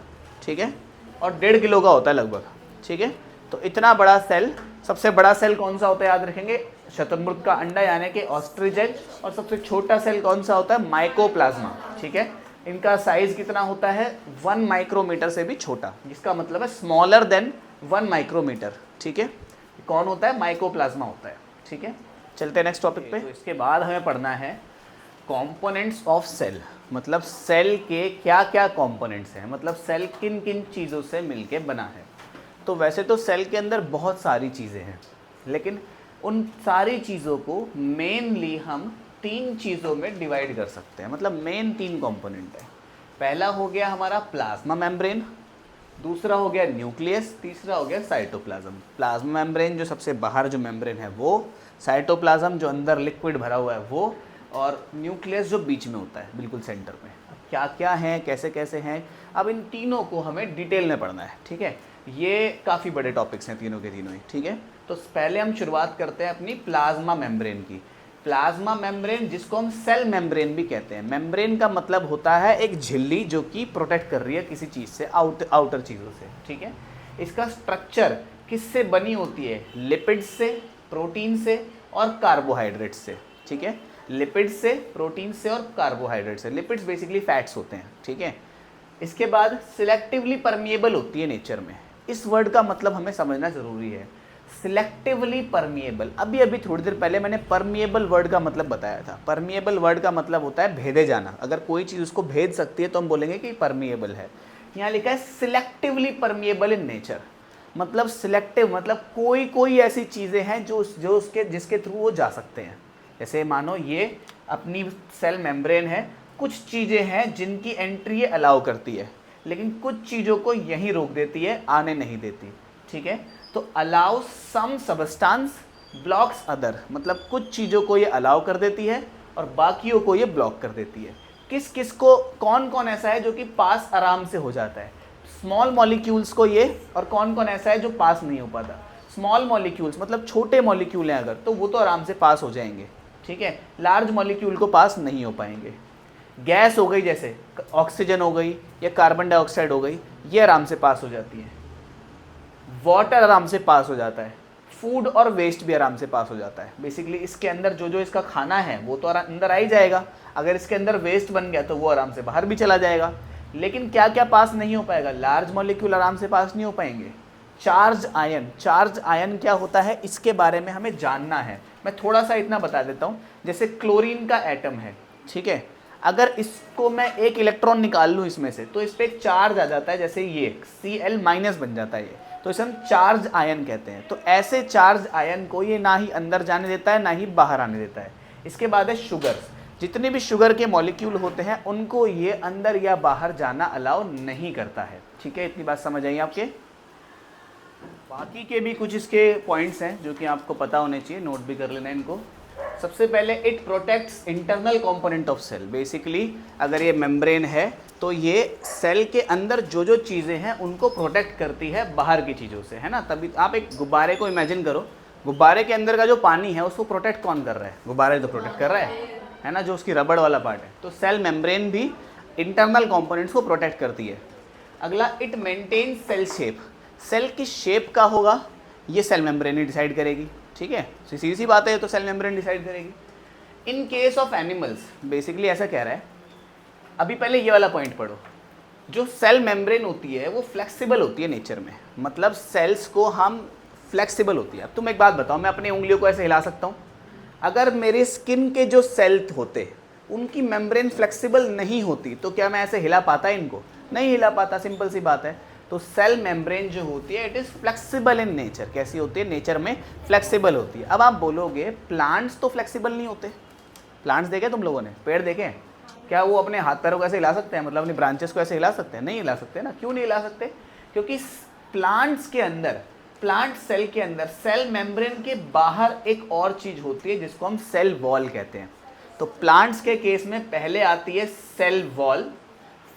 S1: ठीक है, और 1.5 किलो का होता है लगभग, ठीक है। तो इतना बड़ा सेल, सबसे बड़ा सेल कौन सा होता है याद रखेंगे? शतुरमुर्ग का अंडा यानी कि ऑस्ट्रिच एग। और सबसे छोटा सेल कौन सा होता है? माइकोप्लाज्मा, ठीक है। इनका साइज कितना होता है? 1 माइक्रोमीटर से भी छोटा, जिसका मतलब है स्मॉलर देन 1 माइक्रोमीटर, ठीक है। कौन होता है? माइकोप्लाज्मा होता है, ठीक है। चलते हैं नेक्स्ट टॉपिक पे। तो इसके बाद हमें पढ़ना है कंपोनेंट्स ऑफ सेल, मतलब सेल के क्या क्या कंपोनेंट्स हैं, मतलब सेल किन किन चीज़ों से मिलके बना है। तो वैसे तो सेल के अंदर बहुत सारी चीज़ें हैं, लेकिन उन सारी चीज़ों को मेनली हम 3 चीज़ों में डिवाइड कर सकते हैं, मतलब मेन 3 कंपोनेंट है। पहला हो गया हमारा प्लाज्मा मेम्ब्रेन, दूसरा हो गया न्यूक्लियस, तीसरा हो गया साइटोप्लाज्म। प्लाज्मा मेम्ब्रेन जो सबसे बाहर जो मेम्ब्रेन है वो, साइटोप्लाज्म जो अंदर लिक्विड भरा हुआ है वो, और न्यूक्लियस जो बीच में होता है बिल्कुल सेंटर में। अब क्या क्या है, कैसे कैसे हैं, अब इन तीनों को हमें डिटेल में पढ़ना है, ठीक है। ये काफ़ी बड़े टॉपिक्स हैं तीनों के तीनों ही, ठीक है। तो पहले हम शुरुआत करते हैं अपनी प्लाज्मा मेम्ब्रेन की। प्लाज्मा मेम्ब्रेन, जिसको हम सेल मेम्ब्रेन भी कहते हैं। मेम्ब्रेन का मतलब होता है एक झिल्ली जो कि प्रोटेक्ट कर रही है किसी चीज़ से, आउटर चीज़ों से, ठीक है। इसका स्ट्रक्चर किससे बनी होती है? लिपिड से, प्रोटीन से और कार्बोहाइड्रेट से, ठीक है। लिपिड से, प्रोटीन से और कार्बोहाइड्रेट से। लिपिड्स बेसिकली फैट्स होते हैं, ठीक है। इसके बाद सिलेक्टिवली परमिएबल होती है नेचर में। इस वर्ड का मतलब हमें समझना जरूरी है। सिलेक्टिवली परमिएबल, अभी थोड़ी देर पहले मैंने परमिएबल वर्ड का मतलब बताया था। परमिएबल वर्ड का मतलब होता है भेदे जाना। अगर कोई चीज़ उसको भेद सकती है तो हम बोलेंगे कि परमिएबल है। यहाँ लिखा है सिलेक्टिवली परमिएबल इन नेचर, मतलब सिलेक्टिव, मतलब कोई ऐसी चीज़ें हैं जो उसके जिसके थ्रू वो जा सकते हैं। जैसे मानो ये अपनी सेल मेम्ब्रेन है, कुछ चीज़ें हैं जिनकी एंट्री ये अलाउ करती है, लेकिन कुछ चीज़ों को यहीं रोक देती है, आने नहीं देती, ठीक है। तो allow some substance blocks other, मतलब कुछ चीज़ों को ये अलाउ कर देती है और बाकियों को ये ब्लॉक कर देती है। किस किस को, कौन कौन ऐसा है जो कि पास आराम से हो जाता है? स्मॉल मॉलिक्यूल्स को ये, और कौन कौन ऐसा है जो पास नहीं हो पाता? स्मॉल मॉलिक्यूल्स मतलब छोटे मॉलिक्यूल हैं अगर, तो वो तो आराम से पास हो जाएंगे, ठीक है। लार्ज मॉलिक्यूल को पास नहीं हो पाएंगे। गैस हो गई, जैसे ऑक्सीजन हो गई या कार्बन डाइऑक्साइड हो गई, ये आराम से पास हो जाती है। वाटर आराम से पास हो जाता है। फूड और वेस्ट भी आराम से पास हो जाता है। बेसिकली इसके अंदर जो इसका खाना है वो तो अंदर आ ही जाएगा। अगर इसके अंदर वेस्ट बन गया तो वो आराम से बाहर भी चला जाएगा। लेकिन क्या क्या पास नहीं हो पाएगा? लार्ज मॉलिक्यूल आराम से पास नहीं हो पाएंगे। चार्ज आयन क्या होता है, इसके बारे में हमें जानना है। मैं थोड़ा सा इतना बता देता हूँ। जैसे क्लोरीन का एटम है, ठीक है, अगर इसको मैं एक इलेक्ट्रॉन निकाल लूँ इसमें से, तो इस पर एक चार्ज आ जाता है, जैसे ये Cl- बन जाता है ये, तो इसे हम चार्ज आयन कहते हैं। तो ऐसे चार्ज आयन को ये ना ही अंदर जाने देता है ना ही बाहर आने देता है। इसके बाद है शुगर्स। जितने भी शुगर के मॉलिक्यूल होते हैं उनको ये अंदर या बाहर जाना अलाउ नहीं करता है, ठीक है। इतनी बात समझ आई आपके? बाकी के भी कुछ इसके पॉइंट्स हैं जो कि आपको पता होने चाहिए, नोट भी कर लेना इनको। सबसे पहले it protects internal component of cell. Basically अगर ये मेम्ब्रेन है तो ये सेल के अंदर जो चीज़ें हैं उनको प्रोटेक्ट करती है बाहर की चीज़ों से, है ना। तभी आप एक गुब्बारे को इमेजिन करो, गुब्बारे के अंदर का जो पानी है उसको प्रोटेक्ट कौन कर रहा है? गुब्बारे तो प्रोटेक्ट कर रहा है ना, जो उसकी रबड़ वाला पार्ट है। तो सेल मेम्ब्रेन भी इंटरनल कंपोनेंट्स को प्रोटेक्ट करती है। अगला, it maintain cell shape. Cell की शेप का होगा ये सेल मेम्ब्रेन ही डिसाइड करेगी, ठीक है। सीधी सी बात है, तो सेल मेम्ब्रेन डिसाइड करेगी। In case of animals, basically ऐसा कह रहा है, अभी पहले ये वाला पॉइंट पढ़ो। जो सेल मेम्ब्रेन होती है वो फ्लेक्सिबल होती है नेचर में, मतलब सेल्स को हम फ्लेक्सिबल होती है। अब तुम एक बात बताओ, मैं अपनी उंगलियों को ऐसे हिला सकता हूँ? अगर मेरे स्किन के जो सेल होते उनकी मेम्ब्रेन फ्लेक्सिबल नहीं होती तो क्या मैं ऐसे हिला पाता इनको? नहीं हिला पाता, सिंपल सी बात है। तो सेल मेम्ब्रेन जो होती है it is flexible in nature. कैसी होती है? नेचर में फ्लेक्सिबल होती है। अब आप बोलोगे प्लांट्स तो फ्लेक्सिबल नहीं होते। प्लांट्स देखे तुम लोगों ने? पेड़ देखे? क्या वो अपने हाथ पैरों को ऐसे हिला सकते हैं? मतलब अपनी ब्रांचेस को ऐसे हिला सकते हैं? नहीं हिला सकते ना। क्यों नहीं हिला सकते? क्योंकि प्लांट्स के अंदर, प्लांट सेल के अंदर सेल मेम्ब्रेन के बाहर एक और चीज होती है जिसको हम सेल वॉल कहते हैं। तो प्लांट्स के केस में पहले आती है सेल वॉल,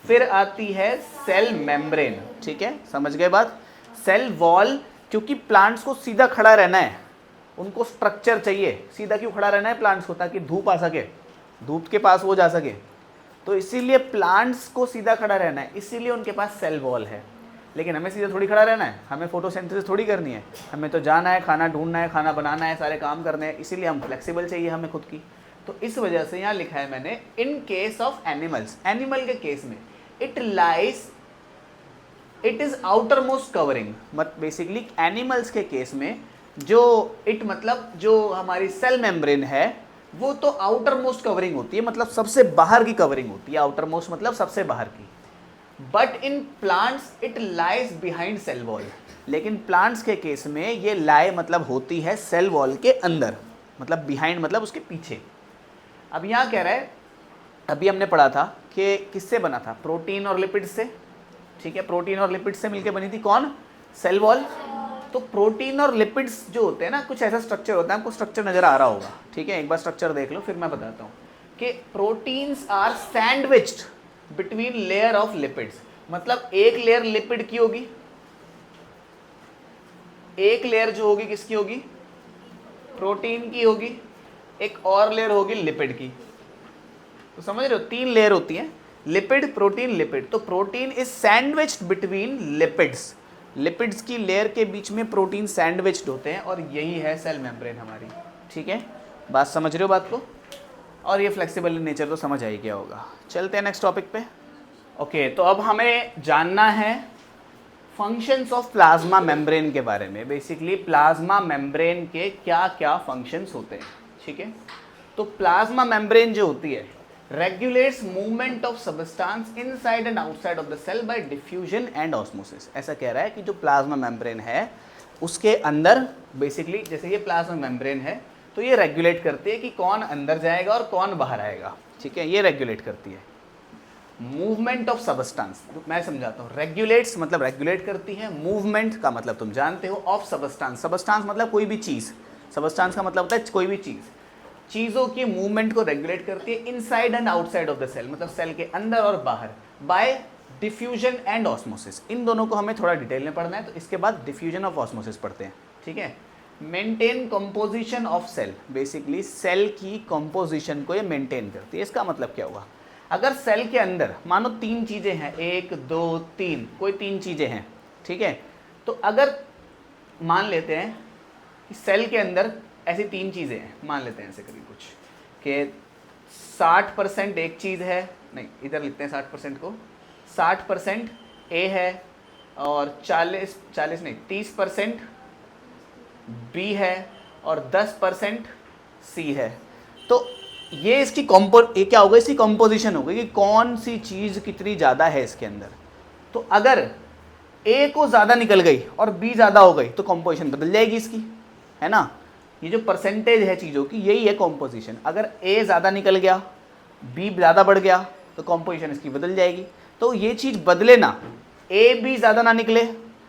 S1: फिर आती है सेल मेम्ब्रेन। ठीक है, समझ गए बात? सेल वॉल, क्योंकि प्लांट्स को सीधा खड़ा रहना है, उनको स्ट्रक्चर चाहिए। सीधा क्यों खड़ा रहना है प्लांट्स को? ताकि धूप आ सके, धूप के पास वो जा सके। तो इसीलिए प्लांट्स को सीधा खड़ा रहना है, इसीलिए उनके पास सेल वॉल है। लेकिन हमें सीधा थोड़ी खड़ा रहना है, हमें फोटोसिंथेसिस थोड़ी करनी है, हमें तो जाना है, खाना ढूंढना है, खाना बनाना है, सारे काम करने हैं। इसीलिए हम फ्लेक्सिबल चाहिए हमें खुद की। तो इस वजह से यहाँ लिखा है मैंने in case of animals, animal के केस में it lies, it is outer most covering. मत बेसिकली एनिमल्स के केस में जो इट मतलब जो हमारी सेल मेम्ब्रेन है वो तो आउटर मोस्ट कवरिंग होती है, मतलब सबसे बाहर की कवरिंग होती है। आउटर मोस्ट मतलब सबसे बाहर की। But in plants it lies behind cell wall. लेकिन प्लांट्स के केस में ये लाई मतलब होती है सेल वॉल के अंदर, मतलब बिहाइंड मतलब उसके पीछे। अब यहाँ कह रहा है, अभी हमने पढ़ा था कि किससे बना था? प्रोटीन और लिपिड से। ठीक है, प्रोटीन और लिपिड से मिलकर बनी थी कौन? Cell wall. तो प्रोटीन और लिपिड्स जो होते हैं ना, कुछ ऐसा स्ट्रक्चर होता है, आपको स्ट्रक्चर नजर आ रहा होगा। ठीक है, एक बार स्ट्रक्चर देख लो फिर मैं बताता हूँ कि proteins are sandwiched between layer of lipids. मतलब एक लेयर लिपिड की होगी, एक लेयर जो होगी किसकी होगी? प्रोटीन की होगी, एक और लेयर होगी लिपिड की। तो समझ रहे हो, 3 लेयर होती है, लिपिड, प्रोटीन, लिपिड। तो protein is sandwiched between lipids. Lipids की लेयर के बीच में प्रोटीन सैंडविच्ड होते हैं और यही है सेल मेम्ब्रेन हमारी। ठीक है, बात समझ रहे हो बात को? और ये फ्लेक्सिबल इन नेचर तो समझ आई क्या होगा। चलते हैं नेक्स्ट टॉपिक पे। ओके, तो अब हमें जानना है फंक्शंस ऑफ प्लाज्मा मेम्ब्रेन के बारे में। बेसिकली प्लाज्मा मेम्ब्रेन के क्या क्या फंक्शंस होते हैं। ठीक है, तो प्लाज्मा मेम्ब्रेन जो होती है regulates movement of substance inside and outside of the cell by diffusion and osmosis। ऐसा कह रहा है कि जो प्लाज्मा मेम्ब्रेन है उसके अंदर बेसिकली, जैसे ये प्लाज्मा मेम्ब्रेन है तो ये रेगुलेट करती है कि कौन अंदर जाएगा और कौन बाहर आएगा। ठीक है, ये रेगुलेट करती है मूवमेंट ऑफ सबस्टांस। मैं समझाता हूँ। रेगुलेट्स मतलब रेगुलेट करती है, मूवमेंट का मतलब तुम जानते हो, ऑफ सबस्टांस। सबस्टांस मतलब कोई भी चीज़, सबस्टांस का मतलब होता है कोई भी चीज़। चीज़ों की मूवमेंट को रेगुलेट करती है inside and outside of the cell, मतलब सेल के अंदर और बाहर, बाय डिफ्यूजन एंड ऑस्मोसिस। इन दोनों को हमें थोड़ा डिटेल में पढ़ना है, तो इसके बाद डिफ्यूजन ऑफ ऑस्मोसिस पढ़ते हैं। ठीक है, maintain composition of cell. Basically cell की कंपोजिशन को ये मेंटेन करती है। इसका मतलब क्या हुआ? अगर सेल के अंदर मानो 3 चीज़ें हैं, 1 2 3, कोई 3 चीज़ें हैं। ठीक है, तो अगर मान लेते हैं कि सेल के अंदर ऐसी 3 चीज़ें हैं, मान लेते हैं ऐसे करीब कुछ कि 60% एक चीज़ है, नहीं इधर लिखते हैं 60% को, 60% ए है और 40 नहीं 30% बी है और 10% सी है। तो ये इसकी ये क्या होगा? इसकी कंपोजिशन होगी कि कौन सी चीज़ कितनी ज़्यादा है इसके अंदर। तो अगर ए को ज़्यादा निकल गई और बी ज़्यादा हो गई तो कंपोजिशन बदल जाएगी इसकी, है ना। ये जो परसेंटेज है चीज़ों की, यही है कॉम्पोजिशन। अगर ए ज़्यादा निकल गया, बी ज़्यादा बढ़ गया तो कॉम्पोजिशन इसकी बदल जाएगी। तो ये चीज़ बदले ना, ए भी ज़्यादा ना निकले,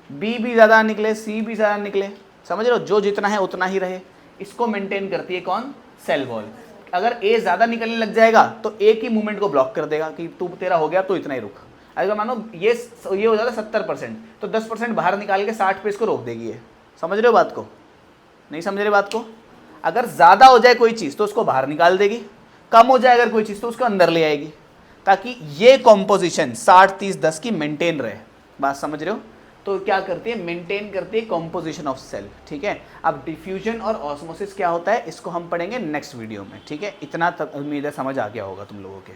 S1: बी भी ज़्यादा ना निकले, सी भी ज़्यादा निकले। समझ रहे हो, जो जितना है उतना ही रहे। इसको मेंटेन करती है कौन? Cell wall. अगर ए ज़्यादा निकलने लग जाएगा तो ए की मूवमेंट को ब्लॉक कर देगा कि तू तेरा हो गया तो इतना ही रुक। अगर मानो ये हो जाता 70% तो 10% बाहर निकाल के 60 पे इसको रोक देगी ये। समझ रहे हो बात को? नहीं समझ रहे बात को? अगर ज़्यादा हो जाए कोई चीज़ तो उसको बाहर निकाल देगी, कम हो जाए अगर कोई चीज़ तो उसको अंदर ले आएगी, ताकि ये कॉम्पोजिशन 60-30-10 की मेंटेन रहे। बात समझ रहे हो? तो क्या करती है? मेंटेन करती है कॉम्पोजिशन ऑफ सेल। ठीक है, अब डिफ्यूजन और ऑस्मोसिस क्या होता है इसको हम पढ़ेंगे नेक्स्ट वीडियो में। ठीक है, इतना उम्मीद है समझ आ गया होगा तुम लोगों के।